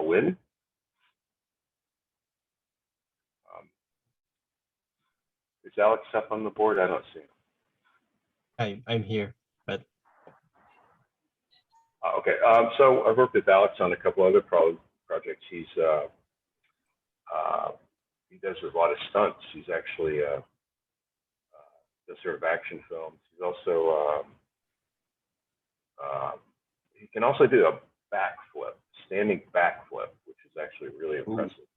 A: Wynn. Is Alex up on the board? I don't see him.
N: I'm here, but
A: okay. So I've worked with Alex on a couple other projects. He does a lot of stunts. He's actually does sort of action films. He's also he can also do a backflip, standing backflip, which is actually really impressive.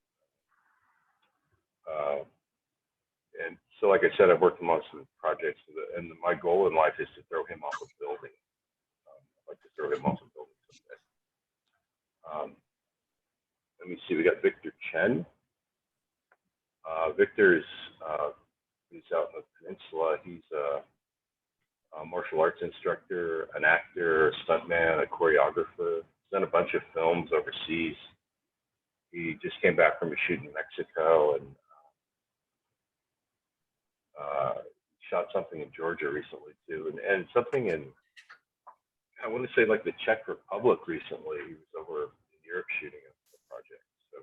A: And so, like I said, I've worked on most of the projects, and my goal in life is to throw him off a building. I'd like to throw him off a building someday. Let me see, we got Victor Chen. Victor's he's out in the peninsula. He's a martial arts instructor, an actor, a stuntman, a choreographer. He's done a bunch of films overseas. He just came back from a shoot in Mexico and shot something in Georgia recently too, and something in, I want to say, like the Czech Republic recently. He was over in Europe shooting a project. So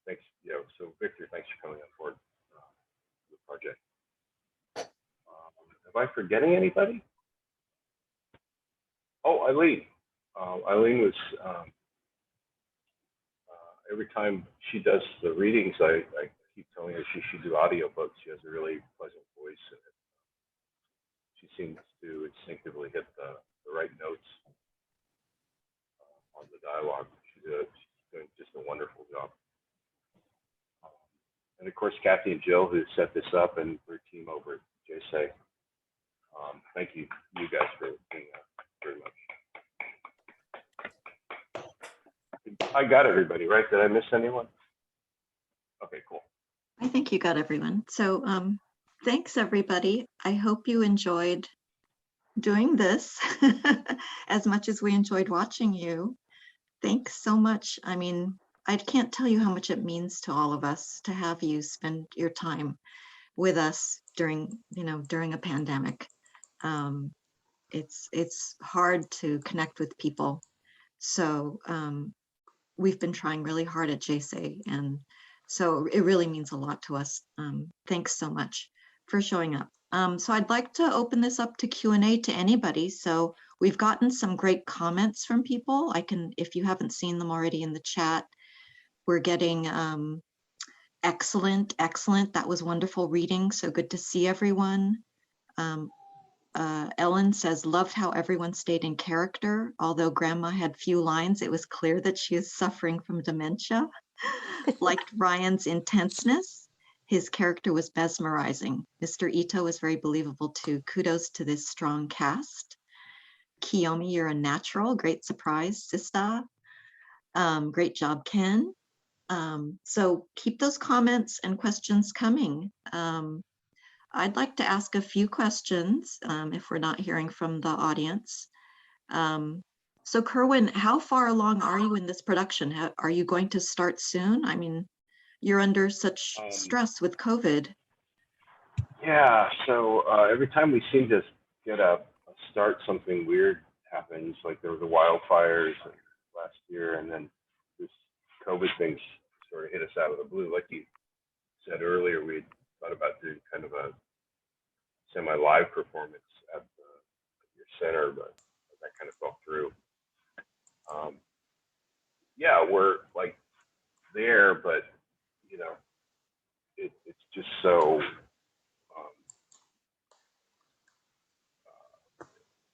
A: thanks, so Victor, thanks for coming on board the project. Am I forgetting anybody? Oh, Eileen. Eileen was, every time she does the readings, I keep telling her she should do audiobooks. She has a really pleasant voice, and she seems to instinctively hit the right notes on the dialogue. She's doing just a wonderful job. And of course, Kathy and Jill, who set this up, and their team over at J-Sei. Thank you guys for being very much. I got everybody, right? Did I miss anyone? Okay, cool.
B: I think you got everyone. So thanks, everybody. I hope you enjoyed doing this as much as we enjoyed watching you. Thanks so much. I mean, I can't tell you how much it means to all of us to have you spend your time with us during a pandemic. It's hard to connect with people. So we've been trying really hard at J-Sei, and so it really means a lot to us. Thanks so much for showing up. So I'd like to open this up to Q&A to anybody. So we've gotten some great comments from people. If you haven't seen them already in the chat, we're getting excellent. That was wonderful reading. So good to see everyone. Ellen says, loved how everyone stayed in character. Although Grandma had few lines, it was clear that she is suffering from dementia. Liked Ryan's intenseness. His character was mesmerizing. Mr. Ito was very believable too. Kudos to this strong cast. Kiyomi, you're a natural. Great surprise, sister. Great job, Ken. So keep those comments and questions coming. I'd like to ask a few questions if we're not hearing from the audience. So Kerwin, how far along are you in this production? Are you going to start soon? I mean, you're under such stress with COVID.
A: Yeah, so every time we seem to get a start, something weird happens. Like there were the wildfires last year, and then this COVID thing sort of hit us out of the blue. Like you said earlier, we thought about doing kind of a semi-live performance at your center, but that kind of fell through. Yeah, we're like there, but it's just so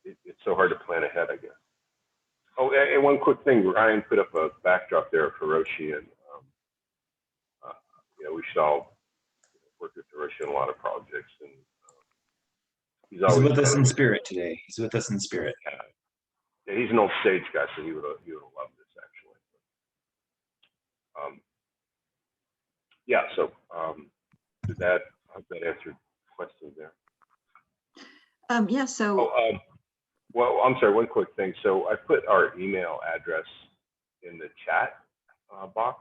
A: it's so hard to plan ahead, I guess. Oh, and one quick thing, Ryan put up a backdrop there of Hiroshi, and we should all work with Hiroshi on a lot of projects, and he's always
I: with us in spirit today. He's with us in spirit.
A: Yeah, he's an old stage guy, so he would have loved this actually. Yeah, so did that, I hope that answered questions there.
B: Yeah, so.
A: Well, I'm sorry, one quick thing. So I put our email address in the chat box.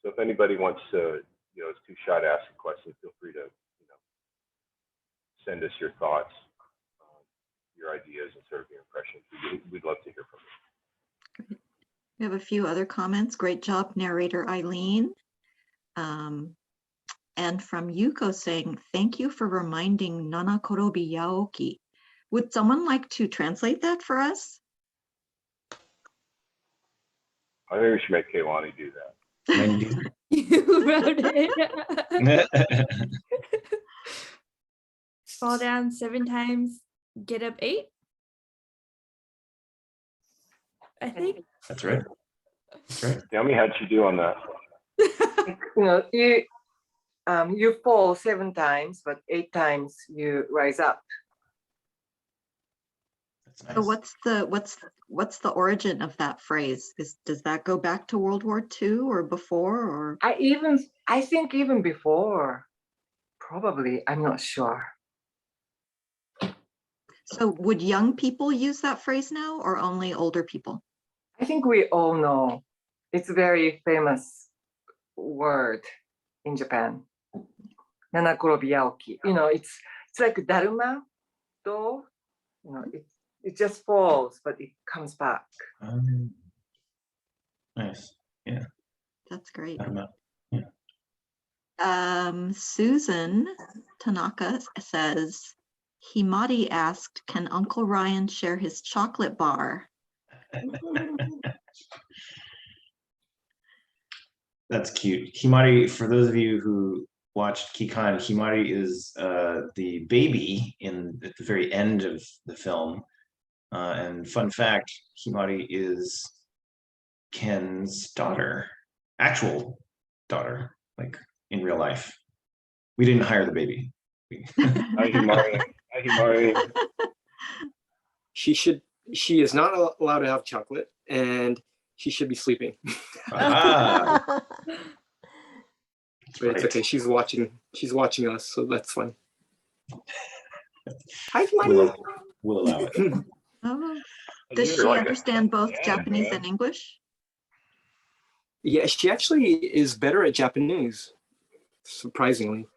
A: So if anybody wants to, is too shy to ask a question, feel free to, send us your thoughts, your ideas, and sort of your impressions. We'd love to hear from you.
B: We have a few other comments. Great job, narrator Eileen. And from Yuko saying, thank you for reminding Nana Korobi Yaoki. Would someone like to translate that for us?
A: I think we should make Kehlani do that.
E: You wrote it. fall down 7 times, get up 8. I think.
I: That's right. That's right.
A: Tell me, how'd you do on that?
F: You fall 7 times, but 8 times you rise up.
I: That's nice.
B: So what's the origin of that phrase? Does that go back to World War II or before, or?
F: I think even before, probably, I'm not sure.
B: So would young people use that phrase now or only older people?
F: I think we all know it's a very famous word in Japan. Nanakorobi yaoki. It's like Dharma, though. It just falls, but it comes back.
I: Nice. Yeah.
B: That's great.
I: I don't know.
B: Susan Tanaka says, Himari asked, can Uncle Ryan share his chocolate bar?
I: That's cute. Himari, for those of you who watched KIKAN, Himari is the baby at the very end of the film. And fun fact, Himari is Ken's daughter, actual daughter, like in real life. We didn't hire the baby.
A: Hi, Himari. Hi, Himari.
G: She is not allowed to have chocolate, and she should be sleeping.
I: Ah.
G: But it's okay. She's watching us, so that's fine. Hi, Himari.
I: We'll allow it.
B: Oh, does she understand both Japanese and English?
G: Yeah, she actually is better at Japanese, surprisingly.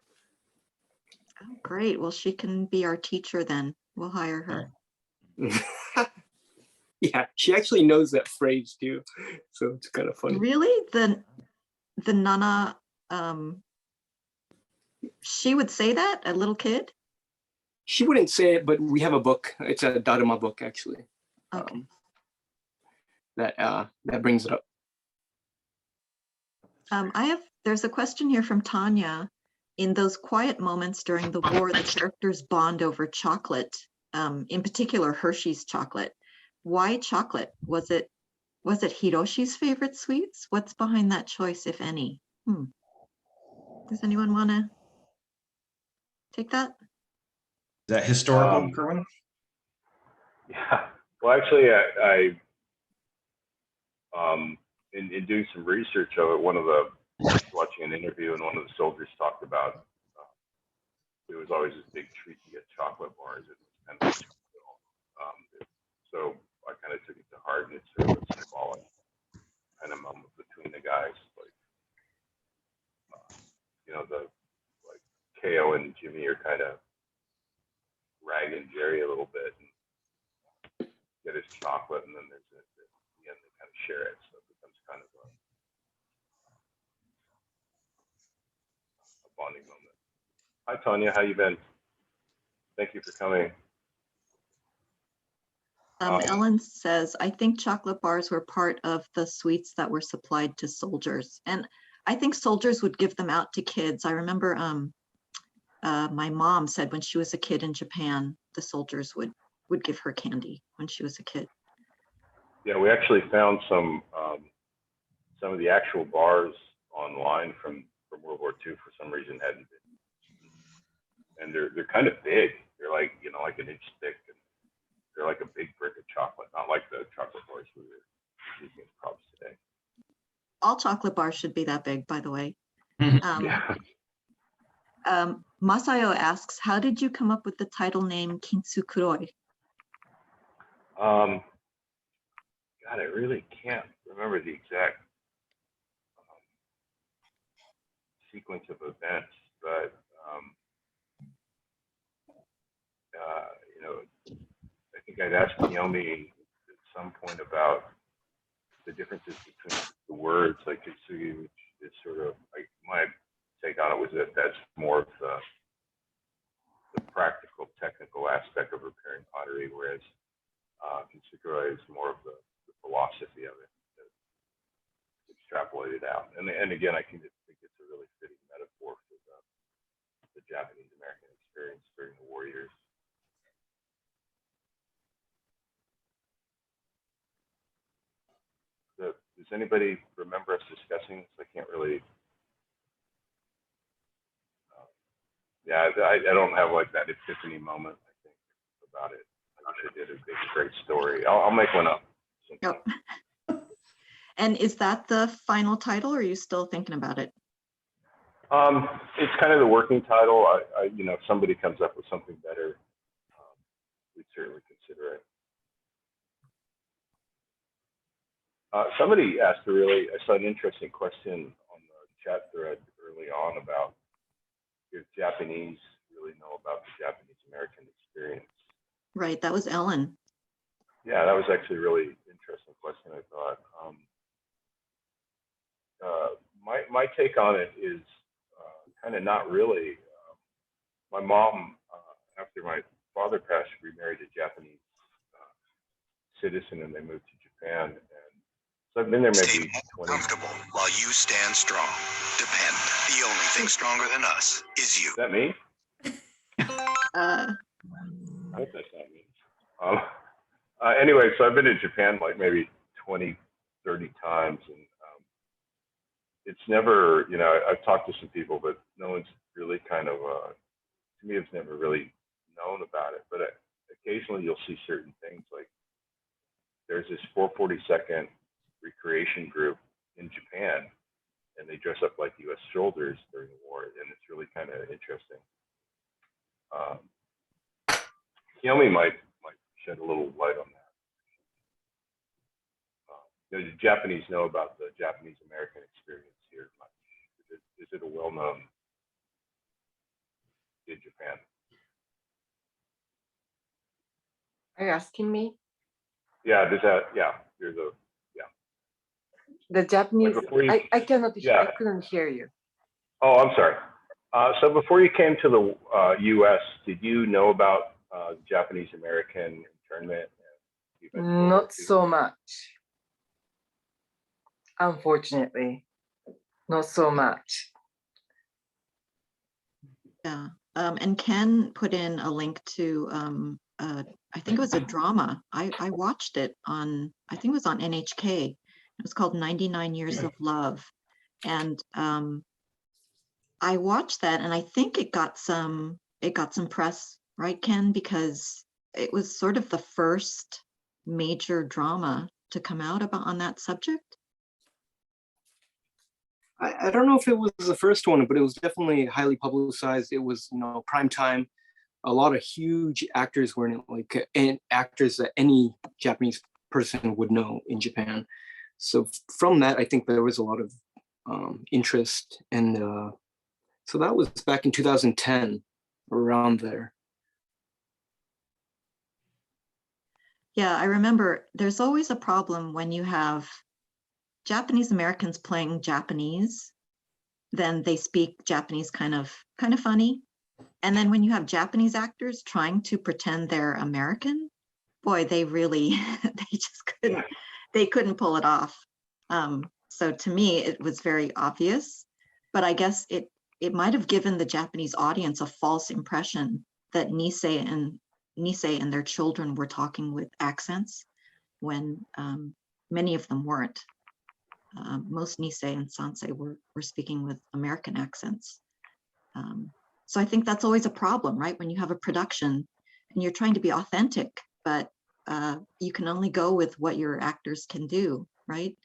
B: Oh, great. Well, she can be our teacher then. We'll hire her.
G: Yeah, she actually knows that phrase too, so it's kind of funny.
B: Really? The Nana, she would say that, a little kid?
G: She wouldn't say it, but we have a book. It's a Dharma book, actually.
B: Okay.
G: That brings it up.
B: There's a question here from Tanya. In those quiet moments during the war, the characters bond over chocolate, in particular Hershey's chocolate. Why chocolate? Was it Hiroshi's favorite sweets? What's behind that choice, if any? Does anyone want to take that?
I: Is that historical, Kerwin?
A: Yeah. Well, actually, I in doing some research of it, watching an interview, and one of the soldiers talked about it was always this big treat to get chocolate bars. It was kind of so I kind of took it to heart, and it's sort of a symbolic kind of moment between the guys, like the KO and Jimmy are kind of ragging Jerry a little bit and get his chocolate, and then at the end they kind of share it, so it becomes kind of a bonding moment. Hi Tanya, how you been? Thank you for coming.
B: Ellen says, I think chocolate bars were part of the sweets that were supplied to soldiers. And I think soldiers would give them out to kids. I remember my mom said when she was a kid in Japan, the soldiers would give her candy when she was a kid.
A: Yeah, we actually found some of the actual bars online from World War II. For some reason hadn't been, and they're kind of big. They're like like an inch thick. And they're like a big brick of chocolate, not like the chocolate bars we were using as props today.
B: All chocolate bars should be that big, by the way.
A: Yeah.
B: Masayo asks, how did you come up with the title name Kintsukuroi?
A: God, I really can't remember the exact sequence of events, but I think I'd asked Naomi at some point about the differences between the words, like Kitsugi, which is sort of like my take on it was that that's more of the practical, technical aspect of repairing pottery, whereas Kintsukuroi is more of the philosophy of it, extrapolated out. And again, I think it's a really fitting metaphor for the the Japanese American experience during the war years. Does anybody remember us discussing this? I can't really. Yeah, I don't have like that epiphany moment, I think, about it. I wish I did a big, great story. I'll make one up.
B: Yep. And is that the final title, or are you still thinking about it?
A: It's kind of the working title. You know, if somebody comes up with something better, we'd certainly consider it. Somebody asked I saw an interesting question on the chat thread early on about if Japanese really know about the Japanese American experience.
B: Right, that was Ellen.
A: Yeah, that was actually a really interesting question, I thought. My take on it is kind of not really. My mom, after my father passed, remarried a Japanese citizen, and they moved to Japan. And so I've been there maybe 20.
P: Comfortable while you stand strong. Depend. The only thing stronger than us is you.
A: Is that me?
B: Uh,
A: I hope that's not me. Anyway, so I've been to Japan like maybe 20, 30 times, and it's never, you know, I've talked to some people, but no one's really kind of, to me, it's never really known about it. But occasionally you'll see certain things, like there's this 442nd recreation group in Japan, and they dress up like U.S. soldiers during the war, and it's really kind of interesting. Kiyomi might shed a little light on that. The Japanese know about the Japanese American experience here much. Is it a well-known in Japan?
F: Are you asking me?
A: Yeah, you're
F: The Japanese,
A: like
F: I cannot,
A: yeah.
F: I couldn't hear you.
A: Oh, I'm sorry. So before you came to the U.S., did you know about Japanese American internment?
F: Not so much. Unfortunately, not so much.
B: yeah, and Ken put in a link to, I think it was a drama. I watched it on, I think it was on NHK. It was called 99 Years of Love. And I watched that, and I think it got some press, right, Ken? Because it was sort of the first major drama to come out on that subject.
G: I don't know if it was the first one, but it was definitely highly publicized. It was, you know, prime time. A lot of huge actors were in it, like, and actors that any Japanese person would know in Japan. So from that, I think there was a lot of interest, and so that was back in 2010, around there.
B: Yeah, I remember there's always a problem when you have Japanese Americans playing Japanese, then they speak Japanese kind of funny. And then when you have Japanese actors trying to pretend they're American, boy, they really, they couldn't pull it off. So to me, it was very obvious, but I guess it might have given the Japanese audience a false impression that Nisei and their children were talking with accents when many of them weren't. Most Nisei and Sansei were speaking with American accents. So I think that's always a problem, right? When you have a production and you're trying to be authentic, but you can only go with what your actors can do, right?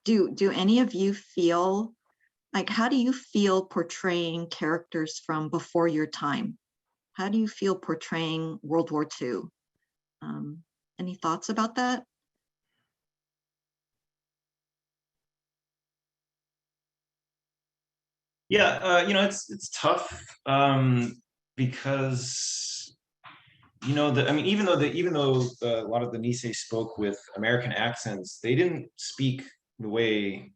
B: Do any of you feel, like, how do you feel portraying characters from before your time? How do you feel portraying World War II? Any thoughts about that?
I: Yeah, you know, it's tough because, you know, I mean, even though a lot of the Nisei spoke with American accents, they didn't speak the way,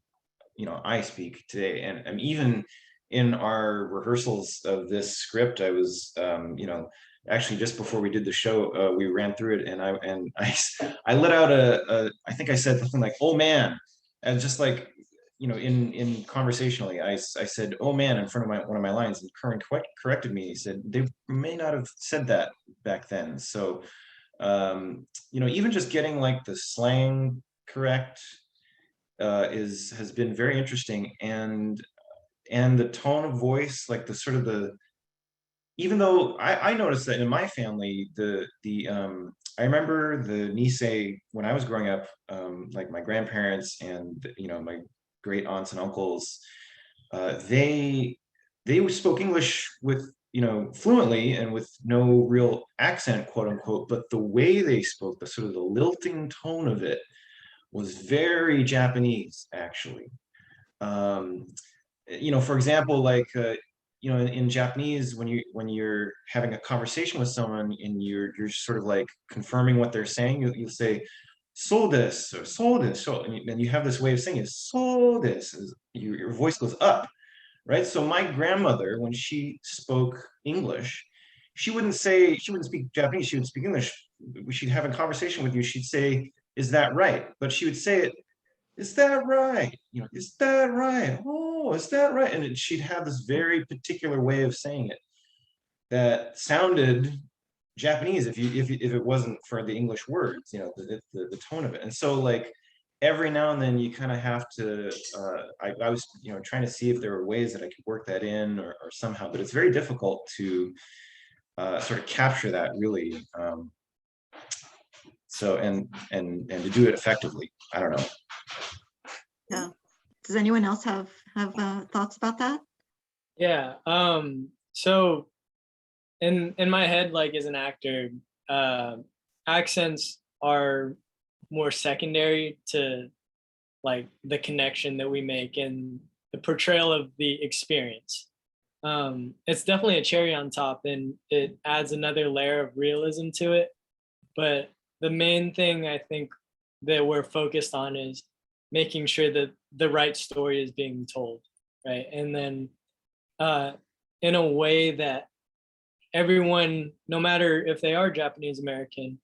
I: you know, I speak today. And even in our rehearsals of this script, I was, you know, actually just before we did the show, we ran through it, and I let out I think I said something like, "Oh man," and just like, in conversationally, I said, "Oh man," in front of one of my lines, and Kerwin corrected me. He said they may not have said that back then. So, even just getting like the slang correct has been very interesting, and the tone of voice, like the sort of even though I noticed that in my family, I remember the Nisei when I was growing up, like my grandparents and my great aunts and uncles, they spoke English with fluently and with no real accent, quote unquote, but the way they spoke, the sort of the lilting tone of it, was very Japanese, actually. For example, like in Japanese, when you're having a conversation with someone and you're sort of like confirming what they're saying, you'll say "so desu" or "so desu," and you have this way of saying it, "so desu." Your voice goes up, right? So my grandmother, when she spoke English, she wouldn't speak Japanese, she would speak English. She'd have a conversation with you, she'd say, "Is that right?" But she would say it, "Is that right? Is that right? Oh, is that right?" And she'd have this very particular way of saying it that sounded Japanese if it wasn't for the English words, the tone of it. And so like every now and then you kind of have to, I was, trying to see if there were ways that I could work that in or somehow, but it's very difficult to sort of capture that really. So, and to do it effectively, I don't know.
B: Yeah. Does anyone else have thoughts about that?
J: Yeah. So in my head, like as an actor, accents are more secondary to like the connection that we make and the portrayal of the experience. It's definitely a cherry on top, and it adds another layer of realism to it. But the main thing I think that we're focused on is making sure that the right story is being told, right? And then in a way that everyone, no matter if they are Japanese American,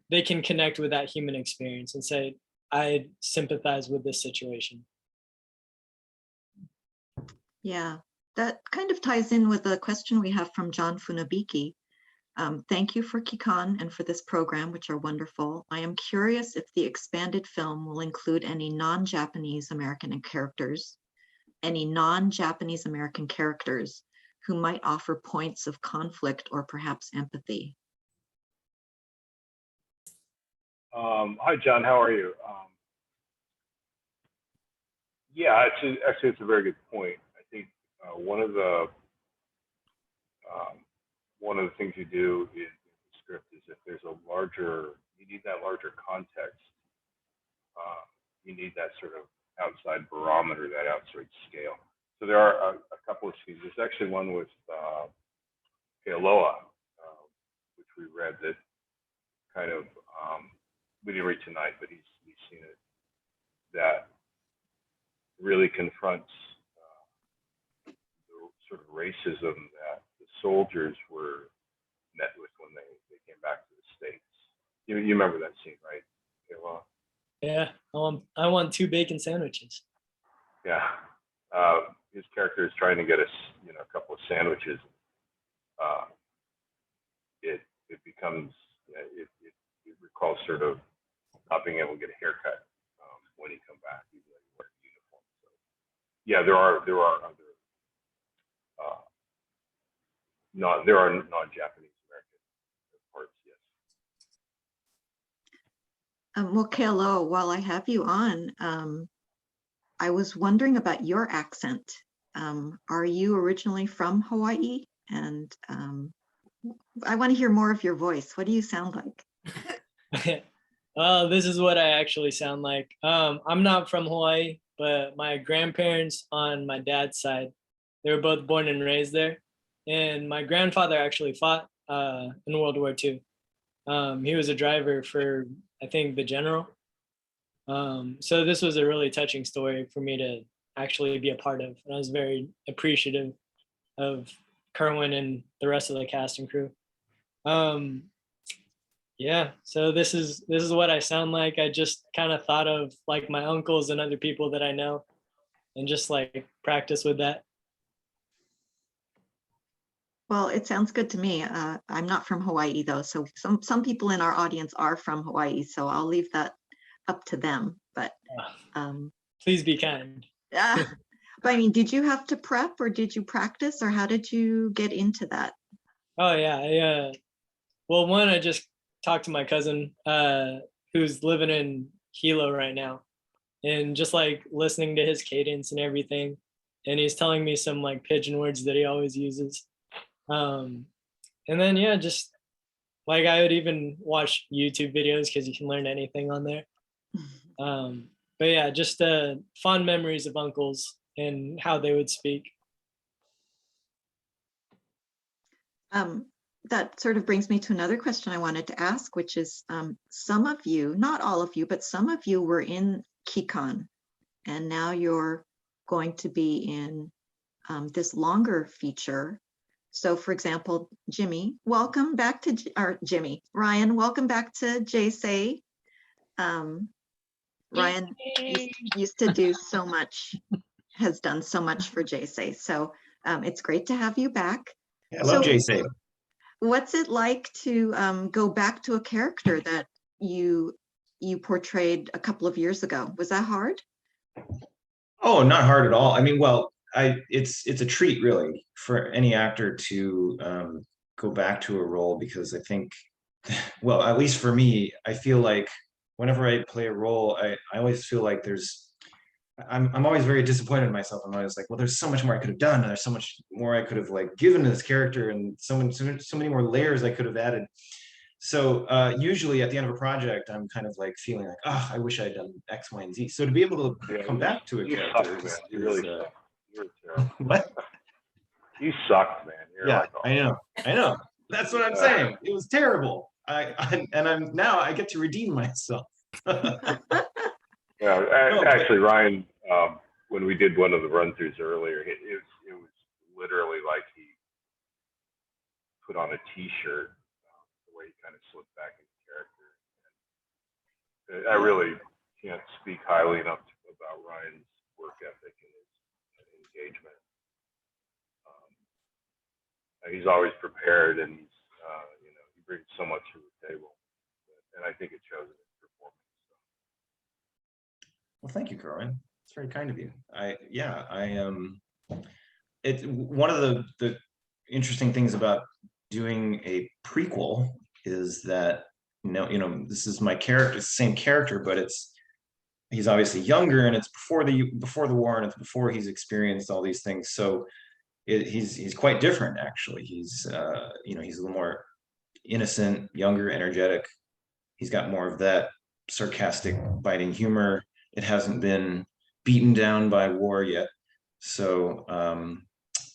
J: they can connect with that human experience and say, I sympathize with this situation.
B: Yeah, that kind of ties in with a question we have from John Funabiki. Thank you for KIKAN and for this program, which are wonderful. I am curious if the expanded film will include any non-Japanese American characters, who might offer points of conflict or perhaps empathy.
A: Hi, John, how are you? Yeah, actually, it's a very good point. I think one of the things you do in the script is if there's you need that larger context. You need that sort of outside barometer, that outside scale. So there are a couple of scenes. There's actually one with Kealoha, which we read that kind of, we didn't read tonight, but he's seen it, that really confronts the sort of racism that the soldiers were met with when they came back to the States. You remember that scene, right? Kealoha?
J: Yeah, I want 2 bacon sandwiches.
A: Yeah. His character is trying to get us, a couple of sandwiches. It becomes, it recalls sort of not being able to get a haircut when he come back, even though he wears a uniform. So, yeah, there are other non-Japanese American parts, yes.
B: Well, Kealoha, while I have you on, I was wondering about your accent. Are you originally from Hawaii? And I want to hear more of your voice. What do you sound like?
J: Well, this is what I actually sound like. I'm not from Hawaii, but my grandparents on my dad's side, they were both born and raised there. And my grandfather actually fought in World War II. He was a driver for, I think, the general. So this was a really touching story for me to actually be a part of. And I was very appreciative of Kerwin and the rest of the cast and crew. yeah, so this is what I sound like. I just kind of thought of like my uncles and other people that I know, and just like practice with that.
B: Well, it sounds good to me. I'm not from Hawaii though, so some people in our audience are from Hawaii, so I'll leave that up to them. But
J: Please be kind.
B: but I mean, did you have to prep or did you practice or how did you get into that?
J: Oh yeah, well, one, I just talked to my cousin who's living in Hilo right now, and just like listening to his cadence and everything, and he's telling me some like pidgin words that he always uses. And then yeah, just like I would even watch YouTube videos because you can learn anything on there. But yeah, just fond memories of uncles and how they would speak.
B: That sort of brings me to another question I wanted to ask, which is some of you, not all of you, but some of you were in KIKAN, and now you're going to be in this longer feature. So for example, Jimmy, welcome back to, or Jimmy, Ryan, welcome back to J-Sei. Ryan used to do so much, has done so much for J-Sei. So it's great to have you back.
I: Yeah, I love J-Sei.
B: What's it like to go back to a character that you portrayed a couple of years ago? Was that hard?
I: Oh, not hard at all. I mean, well, it's a treat really for any actor to go back to a role, because I think, well, at least for me, I feel like whenever I play a role, I always feel like I'm always very disappointed in myself. I'm always like, well, there's so much more I could have done, and there's so much more I could have like given to this character, and so many more layers I could have added. So usually at the end of a project, I'm kind of like feeling like, oh, I wish I had done X, Y, and Z. So to be able to come back to a character,
A: You really sucked. You were terrible.
I: What?
A: You sucked, man. You're
I: Yeah,
A: like, oh.
I: I know. That's what I'm saying. It was terrible. I'm now I get to redeem myself.
A: Yeah, actually, Ryan, when we did one of the run-throughs earlier, it was literally like he put on a T-shirt, the way he kind of slipped back into character. And I really can't speak highly enough about Ryan's work ethic and his engagement. He's always prepared, and he's, he brings so much to the table, and I think it shows in his performance.
I: Well, thank you, Kerwin. It's very kind of you. It's one of the interesting things about doing a prequel is that this is my character, it's the same character, but he's obviously younger, and it's before the war, and it's before he's experienced all these things. So he's quite different, actually. He's he's a little more innocent, younger, energetic. He's got more of that sarcastic, biting humor. It hasn't been beaten down by war yet. So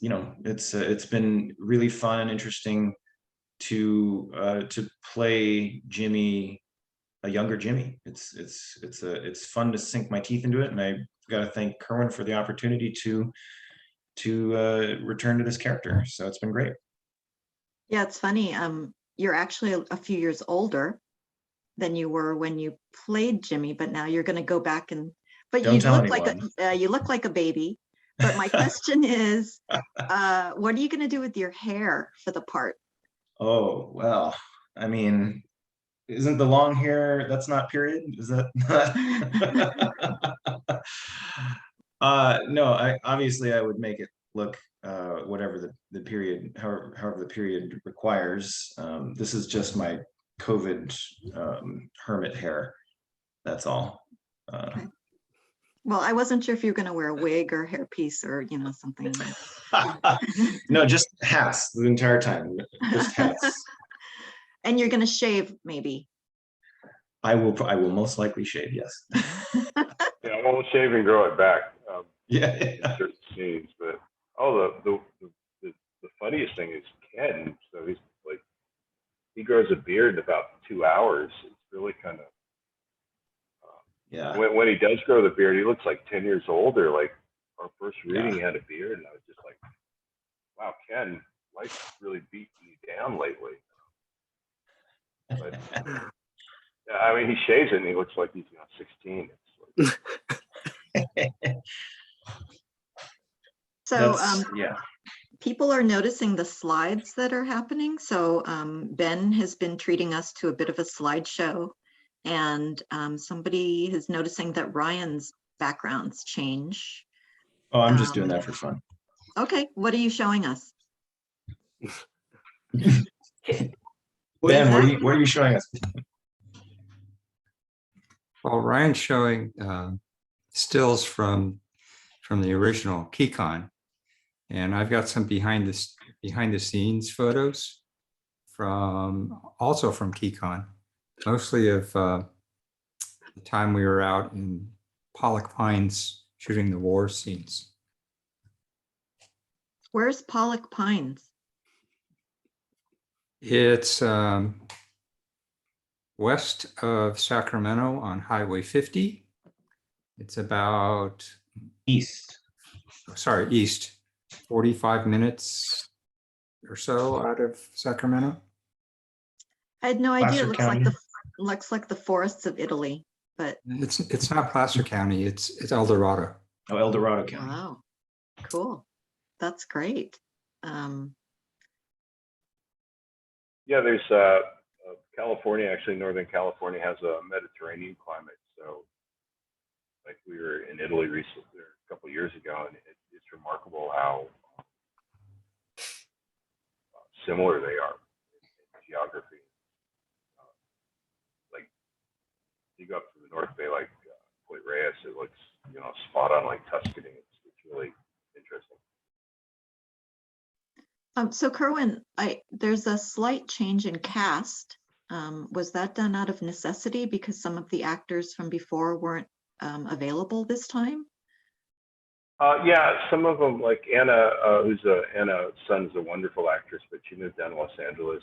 I: it's been really fun and interesting to play Jimmy, a younger Jimmy. It's fun to sink my teeth into it, and I got to thank Kerwin for the opportunity to return to this character. So it's been great.
B: Yeah, it's funny. You're actually a few years older than you were when you played Jimmy, but now you're going to go back but you look like a baby. But my question is, what are you going to do with your hair for the part?
I: Oh, well, I mean, isn't the long hair, that's not period? Is that no, obviously I would make it look whatever the period, however the period requires. This is just my COVID hermit hair. That's all.
B: Okay. Well, I wasn't sure if you were going to wear a wig or hairpiece or something.
I: No, just hats the entire time. Just hats.
B: And you're going to shave, maybe.
I: I will most likely shave. Yes.
A: Yeah, I won't shave and grow it back.
I: Certain
A: scenes, but the funniest thing is Ken. So he's like, he grows a beard in about 2 hours. It's really kind of When he does grow the beard, he looks like 10 years older. Like our first reading, he had a beard, and I was just like, wow, Ken, life's really beating you down lately. But But yeah, I mean, he shaves it and he looks like he's 16. It's like,
B: So
I: yeah.
B: people are noticing the slides that are happening. So Ben has been treating us to a bit of a slideshow, and somebody is noticing that Ryan's backgrounds change.
I: Oh, I'm just doing that for fun.
B: Okay, what are you showing us?
I: Ben, what are you showing us?
L: Well, Ryan's showing stills from the original KIKAN, and I've got some behind the scenes photos also from KIKAN, mostly of the time we were out in Pollock Pines shooting the war scenes.
B: Where's Pollock Pines?
L: It's west of Sacramento on Highway 50. It's about
I: east,
L: 45 minutes or so out of Sacramento.
B: I had no idea. It
L: Placer
B: looks like the forests of Italy, but
L: It's not Placer County, it's El Dorado.
I: Oh, El Dorado County.
B: wow, cool. That's great.
A: yeah, there's California, actually Northern California has a Mediterranean climate. So like we were in Italy recently, a couple of years ago, and it's remarkable how similar they are in geography. Like you go up to the North Bay, like Point Reyes, it looks, spot on like Tuscany. It's really interesting.
B: So Kerwin, there's a slight change in cast. Was that done out of necessity because some of the actors from before weren't available this time?
A: Yeah, some of them, like Anna, Anna's son is a wonderful actress, but she moved down to Los Angeles,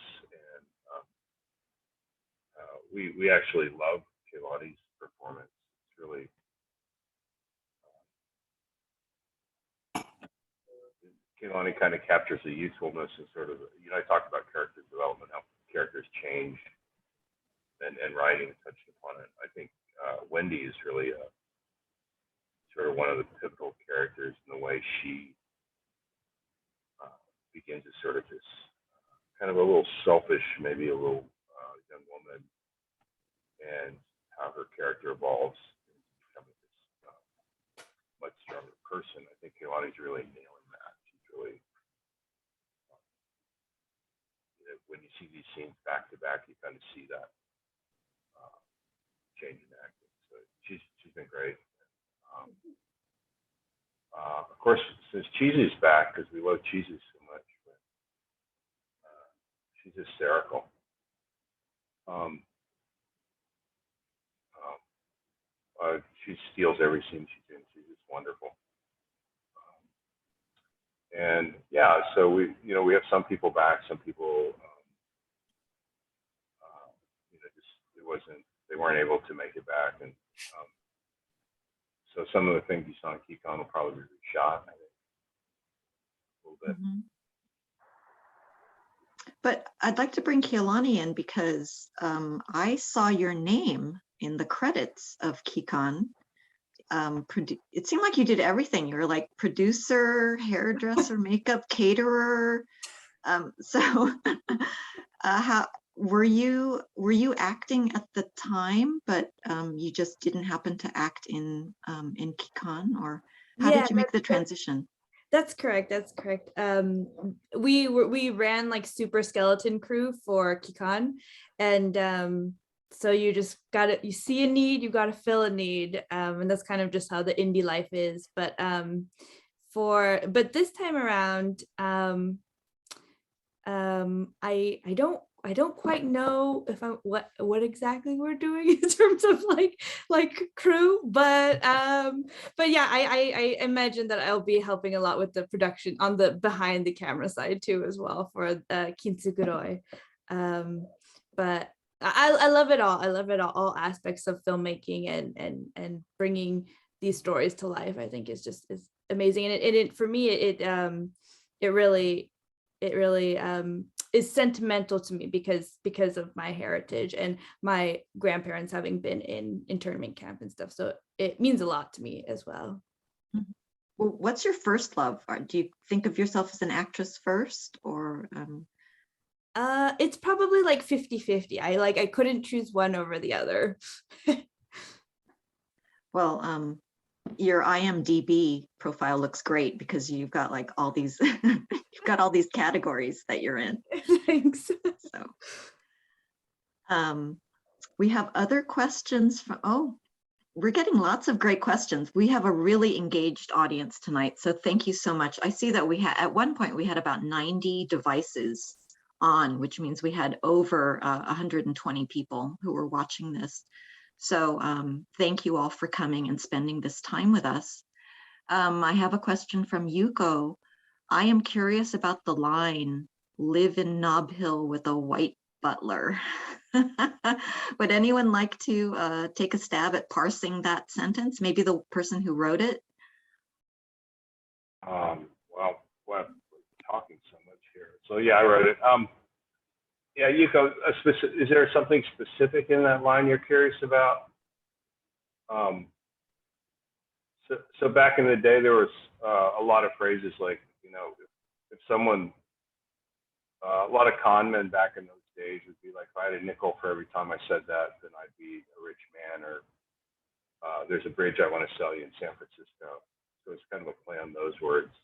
A: and we actually love Kehlani's performance. It's really Kehlani kind of captures the youthfulness and sort of, I talked about character development, how characters change, and writing touched upon it. I think Wendy is really sort of one of the pivotal characters in the way she begins as sort of this kind of a little selfish, maybe a little young woman, and how her character evolves into becoming this much stronger person. I think Kehlani's really nailing that. She's really, when you see these scenes back to back, you kind of see that change in acting. So she's been great. Of course, since Cheesy's back, because we love Cheesy so much, but, she's hysterical. She steals every scene she's in. She's just wonderful. And yeah, so we have some people back, some people, just they weren't able to make it back, and so some of the things you saw in KIKAN will probably be shot, I think, a little bit.
B: Mm-hmm. But I'd like to bring Kehlani in because I saw your name in the credits of KIKAN. It seemed like you did everything. You were like producer, hairdresser, makeup, caterer. So how were you acting at the time, but you just didn't happen to act in KIKAN, or how did you make the transition?
E: That's correct. That's correct. We ran like super skeleton crew for KIKAN, and so you just got to, you see a need, you got to fill a need, and that's kind of just how the indie life is. But this time around, I don't quite know if what exactly we're doing in terms of like crew, but yeah, I imagine that I'll be helping a lot with the production on the behind the camera side too as well for Kintsukuroi. But I love it all. I love it all aspects of filmmaking and bringing these stories to life. I think is amazing, and it for me it really is sentimental to me because of my heritage and my grandparents having been in internment camp and stuff. So it means a lot to me as well.
B: Well, what's your first love? Do you think of yourself as an actress first, or
E: It's probably like 50-50. I couldn't choose one over the other.
B: well, your IMDb profile looks great because you've got like all these you've got all these categories that you're in.
E: Thanks.
B: So we have other questions from, we're getting lots of great questions. We have a really engaged audience tonight, so thank you so much. I see that we had, at one point we had about 90 devices on, which means we had over 120 people who were watching this. So thank you all for coming and spending this time with us. I have a question from Yuko. I am curious about the line, live in Nob Hill with a white butler. Would anyone like to take a stab at parsing that sentence? Maybe the person who wrote it?
A: Well, we're talking so much here. So yeah, I wrote it. Yeah, Yuko, is there something specific in that line you're curious about? So back in the day, there was a lot of phrases like, you know, if someone, a lot of con men back in those days would be like, if I had a nickel for every time I said that, then I'd be a rich man, or there's a bridge I want to sell you in San Francisco. So it's kind of a play on those words.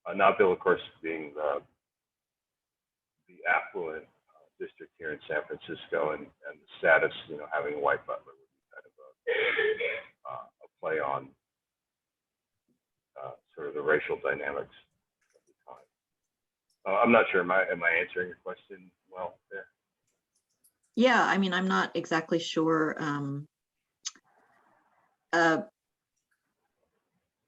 A: Nob-Hill, of course, being the affluent district here in San Francisco, and the status, you know, having a white butler would be kind of a play on sort of the racial dynamics of the time. I'm not sure, am I answering your question well there?
B: Yeah, I mean, I'm not exactly sure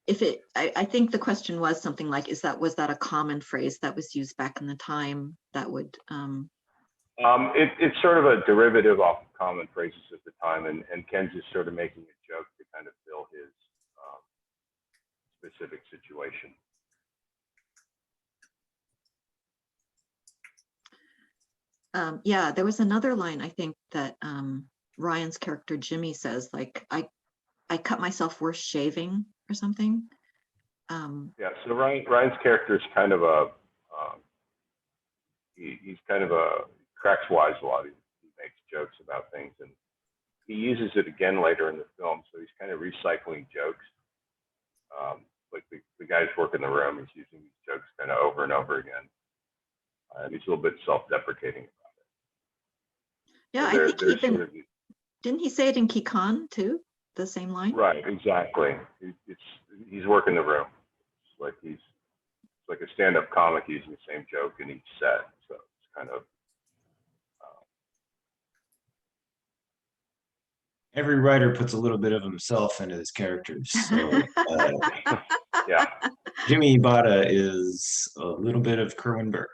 B: if it, I think the question was something like, was that a common phrase that was used back in the time that would
A: It's sort of a derivative off of common phrases at the time, and Ken's just sort of making a joke to kind of fill his specific situation.
B: Yeah, there was another line, I think, that Ryan's character Jimmy says, like, I cut myself worse shaving or something.
A: Yeah, so Ryan's character is kind of a, he's kind of a, cracks wise a lot. He makes jokes about things, and he uses it again later in the film, so he's kind of recycling jokes. Like the guys work in the room, he's using these jokes kind of over and over again. And he's a little bit self-deprecating about it.
B: Yeah,
A: so
B: I think even, sort of, didn't he say it in KIKAN too? The same line?
A: Right, exactly. He's working the room. It's like a stand-up comic using the same joke in each set. So it's kind of
I: every writer puts a little bit of himself into his characters. So
A: yeah.
I: Jimmy Ibata is a little bit of Kerwin Berk.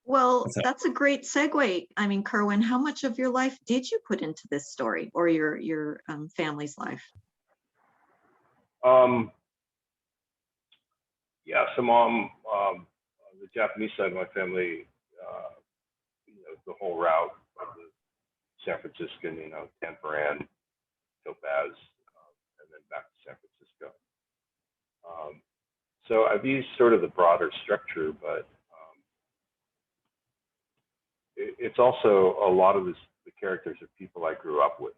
B: Well, that's a great segue. I mean, Kerwin, how much of your life did you put into this story, or your family's life?
A: Yeah, so Mom, the Japanese side of my family, you know, the whole route of the San Franciscan, you know, Tanforan, Topaz, and then back to San Francisco. So I've used sort of the broader structure, but it's also a lot of the characters are people I grew up with.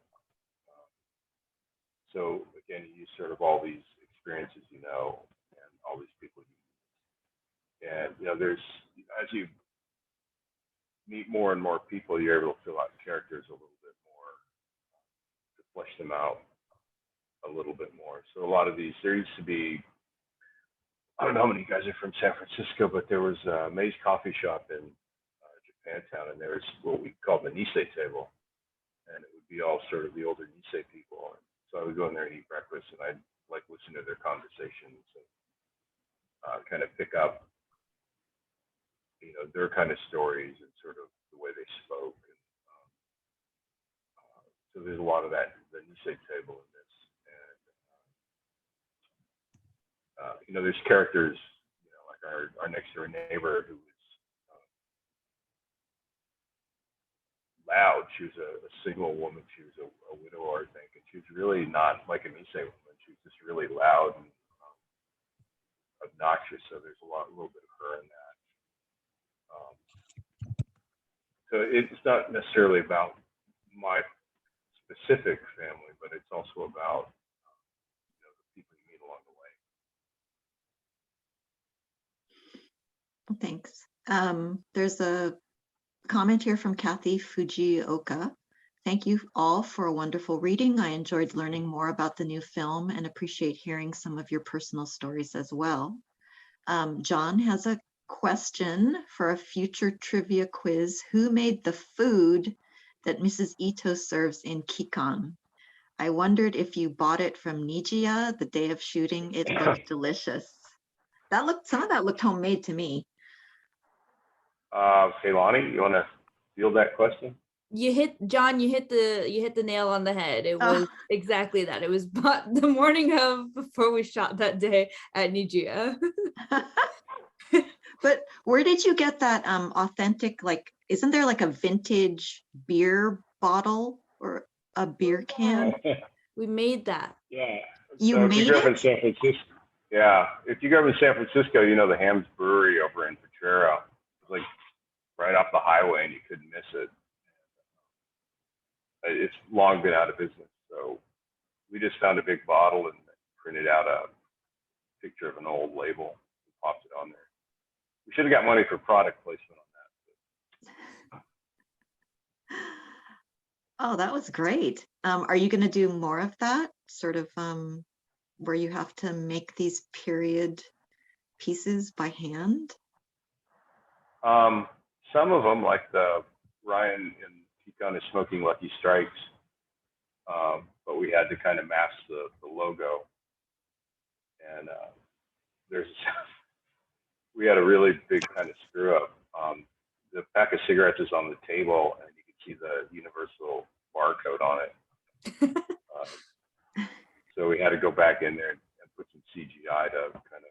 A: So again, you use sort of all these experiences, you know, and all these people you meet. And you know, there's, as you meet more and more people, you're able to fill out characters a little bit more, to flesh them out a little bit more. So a lot of these, there used to be, I don't know how many guys are from San Francisco, but there was a Mae's coffee shop in Japantown, and there was what we called the Nisei table, and it would be all sort of the older Nisei people. And so I would go in there and eat breakfast, and I'd like listen to their conversations and kind of pick up, you know, their kind of stories and sort of the way they spoke. And so there's a lot of that, the Nisei table in this. And you know, there's characters, you know, like our next door neighbor who was loud. She was a single woman. She was a widower, I think, and she was really not like a Mise woman. She was just really loud and obnoxious. So there's a little bit of her in that. So it's not necessarily about my specific family, but it's also about the people you meet along the way.
B: Thanks. There's a comment here from Kathy Fujioka. Thank you all for a wonderful reading. I enjoyed learning more about the new film and appreciate hearing some of your personal stories as well. John has a question for a future trivia quiz. Who made the food that Mrs. Ito serves in KIKAN? I wondered if you bought it from Nijia the day of shooting. It looked delicious. Some of that looked homemade to me.
A: Kaylani, you want to field that question?
E: You hit the nail on the head. It was exactly that. It was bought the morning of before we shot that day at Nijia.
B: But where did you get that authentic, like, isn't there like a vintage beer bottle or a beer can?
E: We made that.
A: Yeah.
B: You
A: so if
B: made
A: you grew up in
B: it?
A: San Francisco, yeah. If you grew up in San Francisco, you know the Ham's Brewery over in Potrero. It's like right off the highway, and you couldn't miss it. It's long been out of business, so we just found a big bottle and printed out a picture of an old label and popped it on there. We should have got money for product placement on that.
B: Oh, that was great. Are you going to do more of that, sort of where you have to make these period pieces by hand?
A: Some of them, like the Ryan in KIKAN is smoking Lucky Strikes, but we had to kind of mask the logo. And we had a really big kind of screw up. The pack of cigarettes is on the table, and you can see the universal barcode on it. So we had to go back in there and put some CGI to kind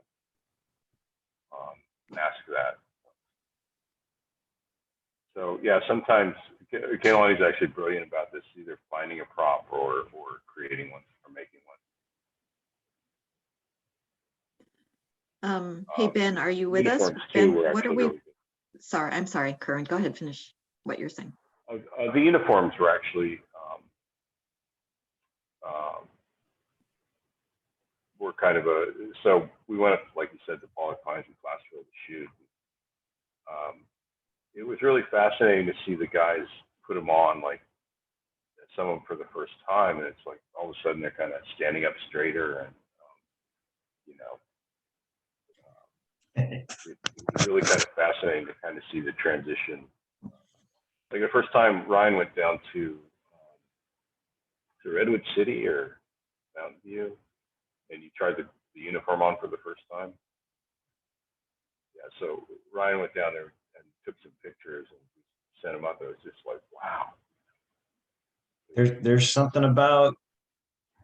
A: of mask that. So yeah, sometimes Kaylani's actually brilliant about this, either finding a prop or creating one or making one.
B: Hey Ben, are you with us? Ben, what are we? Sorry, I'm sorry, Kerwin. Go ahead, finish what you're saying.
A: The uniforms were actually were kind of so we went up, like you said, to Pollock Pines and Glassville to shoot. It was really fascinating to see the guys put them on, like some of them for the first time, and it's like all of a sudden they're kind of standing up straighter, and it was really kind of fascinating to kind of see the transition. Like the first time Ryan went down to Redwood City or Mountain View, and you tried the uniform on for the first time. Yeah, so Ryan went down there and took some pictures and sent them up. It was just like, wow.
I: There's something about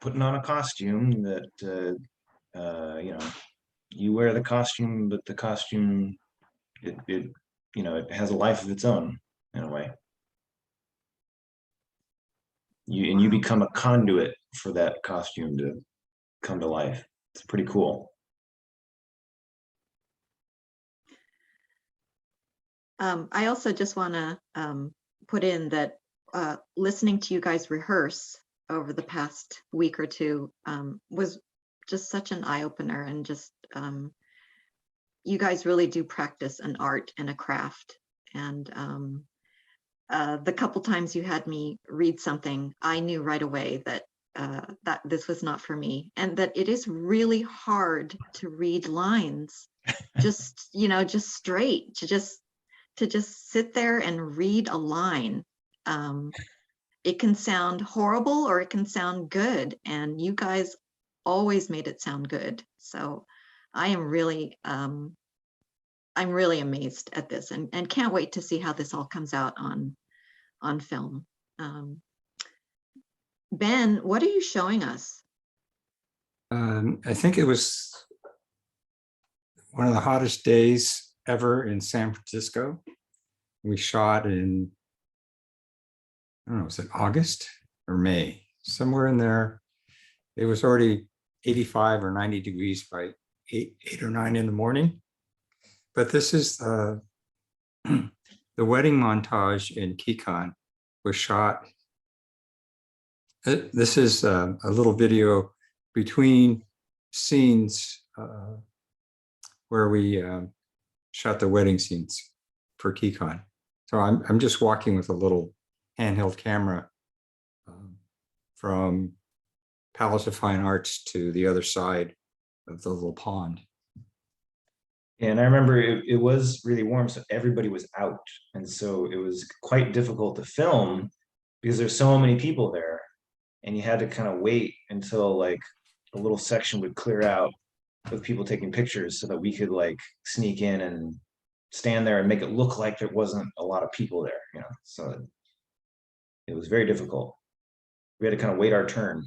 I: putting on a costume that you wear the costume, but the costume it has a life of its own in a way. You become a conduit for that costume to come to life. It's pretty cool.
B: I also just want to put in that listening to you guys rehearse over the past week or two was just such an eye-opener, and just you guys really do practice an art and a craft. And the couple times you had me read something, I knew right away that that this was not for me, and that it is really hard to read lines just just straight, to just sit there and read a line. It can sound horrible or it can sound good, and you guys always made it sound good. So I am really I'm really amazed at this, and can't wait to see how this all comes out on film. Ben, what are you showing us?
L: I think it was one of the hottest days ever in San Francisco. We shot in, I don't know, was it August or May? Somewhere in there. It was already 85 or 90 degrees by 8 or 9 in the morning. But this is the wedding montage in KIKAN was shot. This is a little video between scenes where we shot the wedding scenes for KIKAN. So I'm just walking with a little handheld camera from Palace of Fine Arts to the other side of the little pond.
I: And I remember it was really warm, so everybody was out. And so it was quite difficult to film because there's so many people there. And you had to kind of wait until like a little section would clear out with people taking pictures so that we could like sneak in and stand there and make it look like there wasn't a lot of people there, you know. So it was very difficult. We had to kind of wait our turn.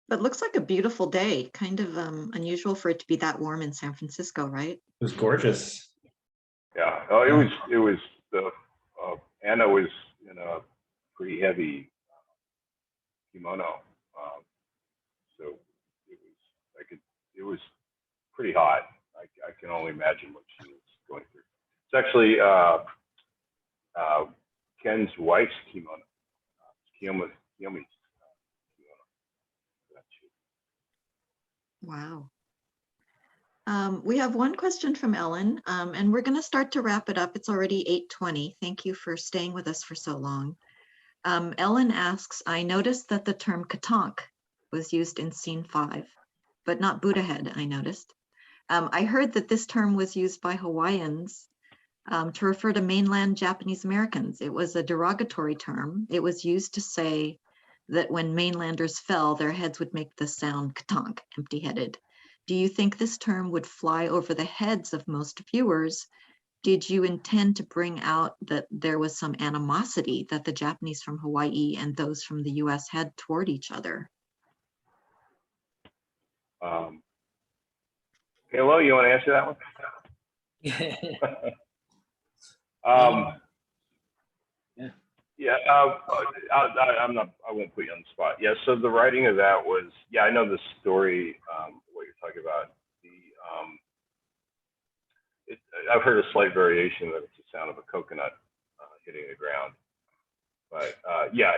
B: But looks like a beautiful day, kind of unusual for it to be that warm in San Francisco, right?
I: It was gorgeous.
A: Yeah. Oh, it was the Anna was in a pretty heavy kimono, so it was pretty hot. I can only imagine what she was going through. It's actually Ken's wife's kimono, Kiyomi's kimono.
B: Wow. We have one question from Ellen, and we're going to start to wrap it up. It's already 8:20. Thank you for staying with us for so long. Ellen asks, I noticed that the term katonk was used in scene 5, but not Buddha head, I noticed. I heard that this term was used by Hawaiians to refer to mainland Japanese Americans. It was a derogatory term. It was used to say that when mainlanders fell, their heads would make the sound katonk, empty-headed. Do you think this term would fly over the heads of most viewers? Did you intend to bring out that there was some animosity that the Japanese from Hawaii and those from the US had toward each other?
A: Hello, you want to answer that one? Yeah, I won't put you on the spot. Yeah, so the writing of that was, yeah, I know the story, what you're talking about. I've heard a slight variation that it's the sound of a coconut hitting the ground. But yeah,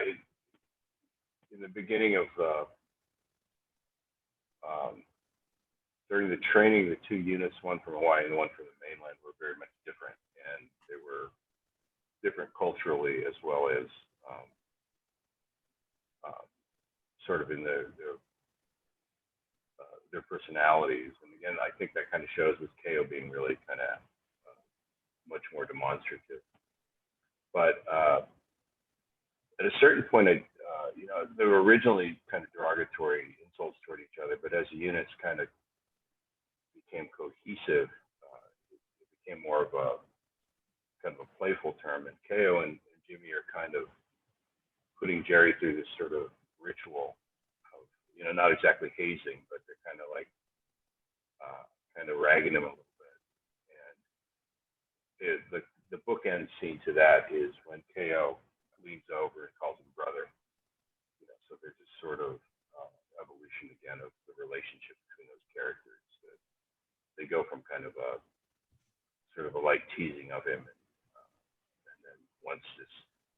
A: in the beginning of, during the training, the two units, one from Hawaii and one from the mainland, were very much different. And they were different culturally as well as sort of in their personalities. And again, I think that kind of shows with KO being really kind of much more demonstrative. But at a certain point, you know, they were originally kind of derogatory insults toward each other, but as the units kind of became cohesive, it became more of a kind of a playful term. And KO and Jimmy are kind of putting Jerry through this sort of ritual of, you know, not exactly hazing, but they're kind of like kind of ragging him a little bit. And the bookend scene to that is when KO leans over and calls him brother. You know, so there's this sort of evolution again of the relationship between those characters. They go from kind of a sort of a light teasing of him, and then once this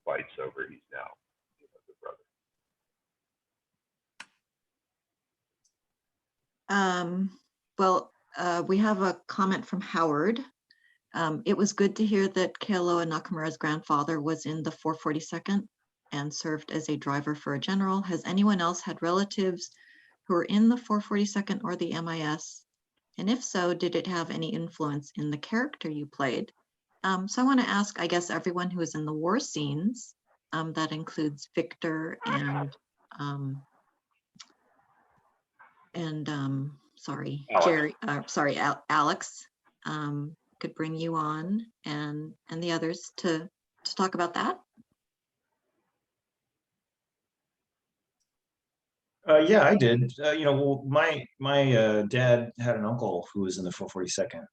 A: fight's over, he's now, you know, the brother.
B: We have a comment from Howard. It was good to hear that Kealoha Nakamura's grandfather was in the 442nd and served as a driver for a general. Has anyone else had relatives who were in the 442nd or the MIS? And if so, did it have any influence in the character you played? So I want to ask, I guess, everyone who is in the war scenes, that includes Victor and sorry,
A: Alex.
B: Jerry, Alex, could bring you on and the others to talk about that.
I: Yeah, I did. Well, my dad had an uncle who was in the 442nd,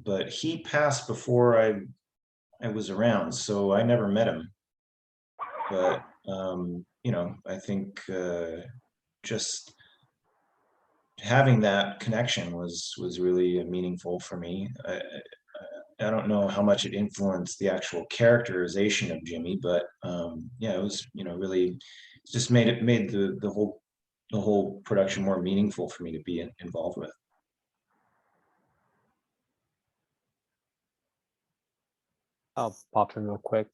I: but he passed before I was around, so I never met him. But I think just having that connection was really meaningful for me. I don't know how much it influenced the actual characterization of Jimmy, but yeah, it was really just made the whole production more meaningful for me to be involved with.
M: I'll pop in real quick.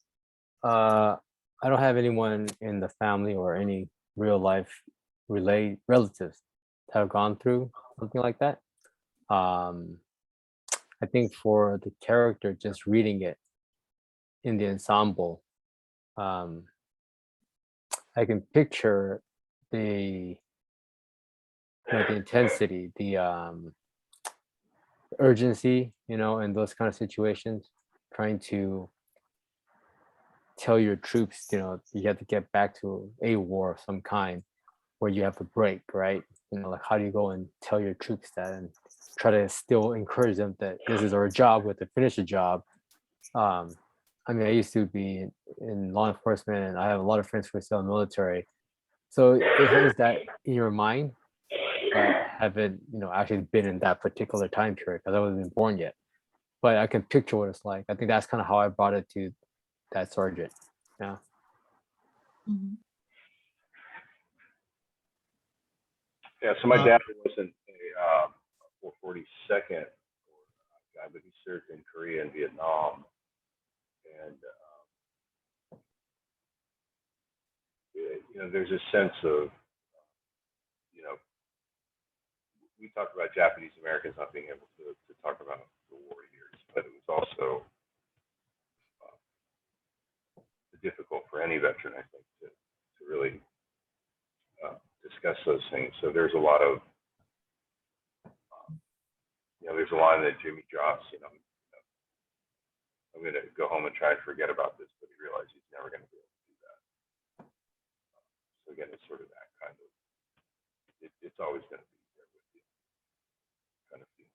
M: I don't have anyone in the family or any real life relatives that have gone through something like that. I think for the character, just reading it in the ensemble, I can picture the the intensity, the urgency, in those kind of situations, trying to tell your troops, you have to get back to a war of some kind where you have a break, right? Like how do you go and tell your troops that and try to still encourage them that this is our job, we have to finish the job. I mean, I used to be in law enforcement and I have a lot of friends who are still in the military. So it has that in your mind, but haven't, actually been in that particular time period because I wasn't born yet. But I can picture what it's like. I think that's kind of how I brought it to that sergeant. Yeah.
B: Mhm.
A: Yeah, so my dad wasn't a 442nd guy, but he served in Korea and Vietnam. And, there's a sense of, we talked about Japanese Americans not being able to talk about the war years, but it was also difficult for any veteran, I think, to really discuss those things. So there's a lot of, there's a line that Jimmy drops, I'm going to go home and try and forget about this, but he realizes he's never going to be able to do that. So again, it's sort of that kind of, it's always going to be there with you kind of thing.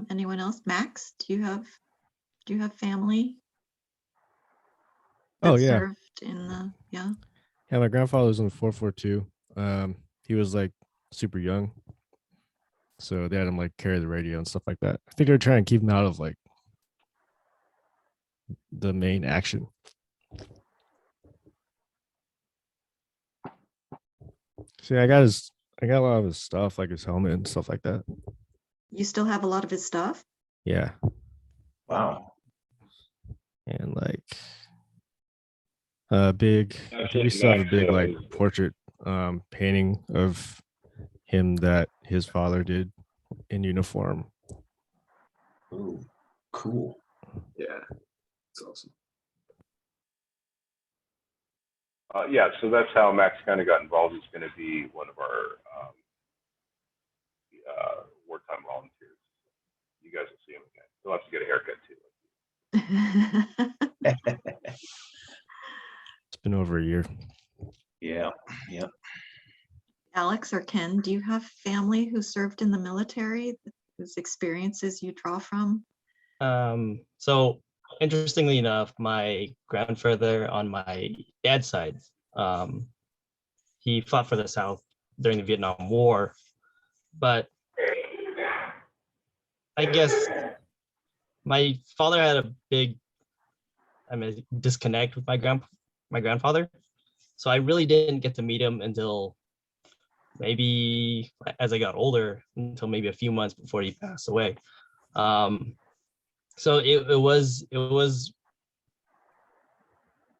B: Anyone else? Max, do you have family
K: Oh
B: that
K: yeah.
B: served in the
K: Yeah, my grandfather was in the 442. He was like super young. So they had him like carry the radio and stuff like that. I think they were trying to keep him out of like the main action. See, I got a lot of his stuff, like his helmet and stuff like that.
B: You still have a lot of his stuff?
K: Yeah.
I: Wow.
K: And like I think we still have a big like portrait painting of him that his father did in uniform.
I: Ooh, cool.
G: Yeah, it's awesome.
A: Yeah, so that's how Max kind of got involved. He's going to be one of our wartime volunteers. You guys will see him again. He'll have to get a haircut too.
K: It's been over a year.
I: Yeah.
B: Alex or Ken, do you have family who served in the military whose experiences you draw from?
N: So interestingly enough, my grandfather on my dad's side, he fought for the South during the Vietnam War, but I guess my father had a big, disconnect with my grandfather. So I really didn't get to meet him until maybe as I got older, until maybe a few months before he passed away. So it was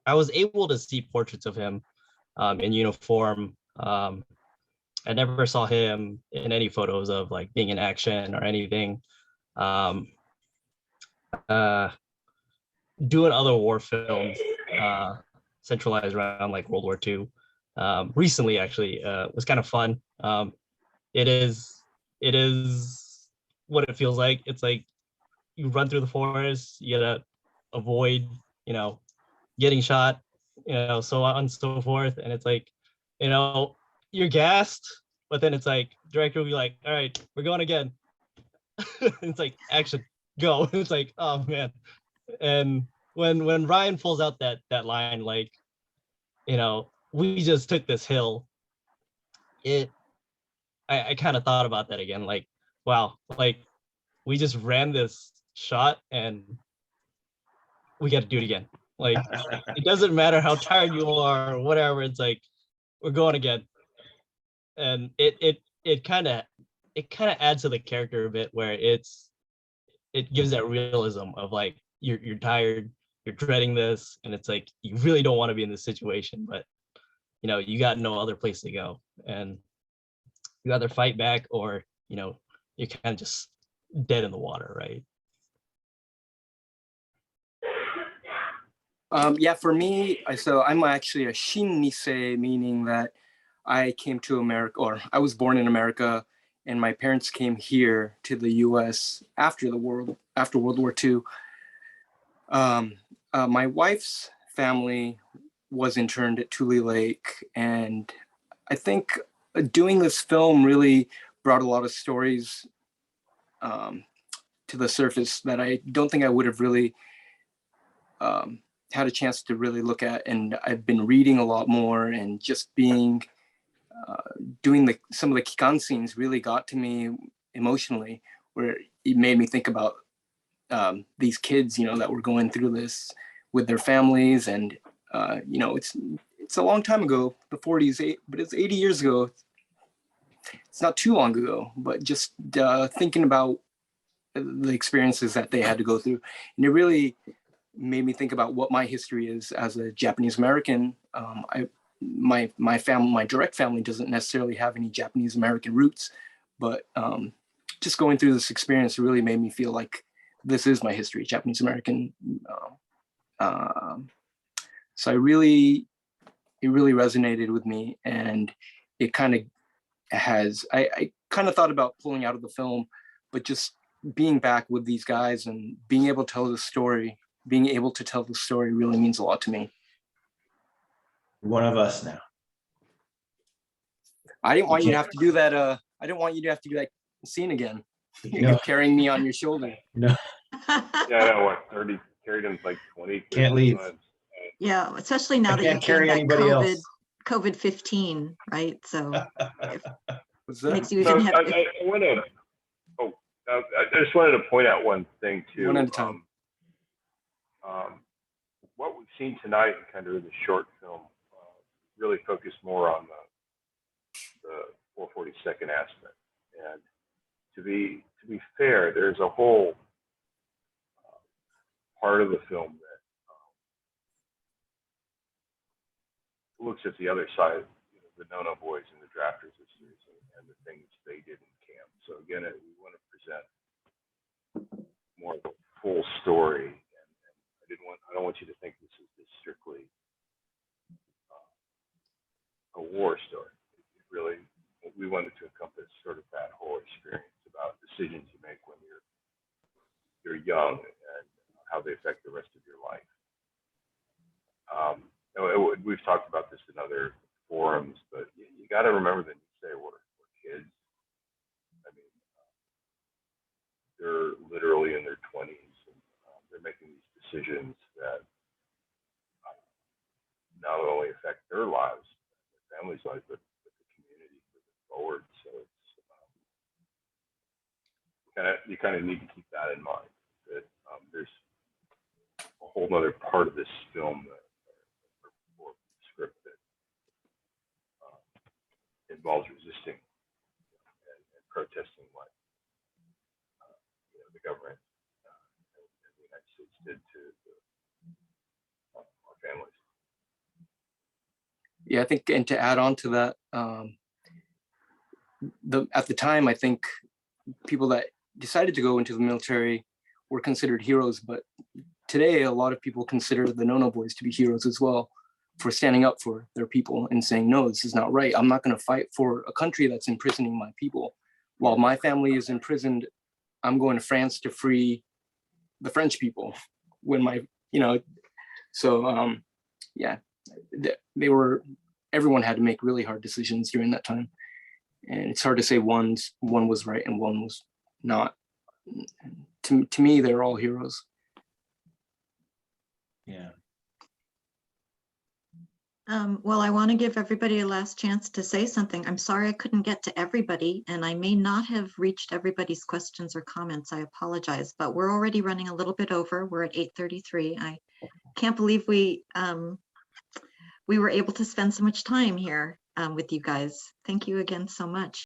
N: I was able to see portraits of him in uniform. I never saw him in any photos of like being in action or anything. Doing other war films centralized around like World War II. Recently, actually, was kind of fun. It is what it feels like. It's like you run through the forest, you gotta avoid, getting shot so on and so forth. And it's like, you're gassed, but then it's like director will be like, all right, we're going again. It's like action, go. It's like, oh man. And when Ryan pulls out that line, like, we just took this hill, I kind of thought about that again, like, wow, like we just ran this shot and we got to do it again. Like, it doesn't matter how tired you are or whatever, it's like, we're going again. And it kind of adds to the character a bit, where it gives that realism of like, you're tired, you're dreading this, and it's like, you really don't want to be in this situation, but you got no other place to go, and you either fight back or you're kind of just dead in the water, right?
G: Yeah, for me, so I'm actually a Shin Nisei, meaning that I came to America, or I was born in America, and my parents came here to the U.S. after World War II. My wife's family was interned at Tule Lake, and I think doing this film really brought a lot of stories to the surface that I don't think I would have really had a chance to really look at. And I've been reading a lot more, and just being doing some of the KIKAN scenes really got to me emotionally, where it made me think about these kids, that were going through this with their families. And it's a long time ago, the 40s, but it's 80 years ago. It's not too long ago, but just thinking about the experiences that they had to go through. And it really made me think about what my history is as a Japanese American. My family, my direct family, doesn't necessarily have any Japanese American roots, but just going through this experience really made me feel like this is my history, Japanese American. So it really resonated with me, and it kind of has, I kind of thought about pulling out of the film, but just being back with these guys and being able to tell the story really means a lot to me.
I: One of us now.
G: I didn't want you to have to do that. I didn't want you to have to do that scene again.
I: No.
G: Carrying me on your shoulder.
I: No.
A: Yeah, I know, what, 30, carried him like 20.
I: Can't leave.
A: Months.
B: Yeah, especially now that
I: can't
B: you've
I: carry
B: gained that
I: anybody else.
B: COVID-15, right? So it
G: What's that?
B: makes you
A: So
B: even have.
A: I want to. I just wanted to point out one thing too.
G: One at a time.
A: What we've seen tonight, kind of in the short film, really focused more on the 442nd aspect. And to be fair, there's a whole part of the film that looks at the other side, the No-No Boys and the Drafters of series and the things they did in camp. So again, we want to present more of a full story. And I don't want you to think this is just strictly a war story. It really, we wanted to encompass sort of that whole experience about decisions you make when you're young and how they affect the rest of your life. We've talked about this in other forums, but you got to remember that J-Sei were kids. I mean, they're literally in their 20s, and they're making these decisions that not only affect their lives, their families' lives, but the community moving forward. So it's you kind of need to keep that in mind. That there's a whole other part of this film or script that involves resisting and protesting what the government and the United States did to our families.
G: Yeah, I think, and to add on to that, at the time, I think people that decided to go into the military were considered heroes, but today a lot of people consider the No-No Boys to be heroes as well, for standing up for their people and saying, no, this is not right. I'm not going to fight for a country that's imprisoning my people. While my family is imprisoned, I'm going to France to free the French people. When my, so yeah, everyone had to make really hard decisions during that time. And it's hard to say one was right and one was not. To me, they're all heroes.
I: Yeah.
B: Well, I want to give everybody a last chance to say something. I'm sorry I couldn't get to everybody, and I may not have reached everybody's questions or comments. I apologize, but we're already running a little bit over. We're at 8:33. I can't believe we were able to spend so much time here with you guys. Thank you again so much.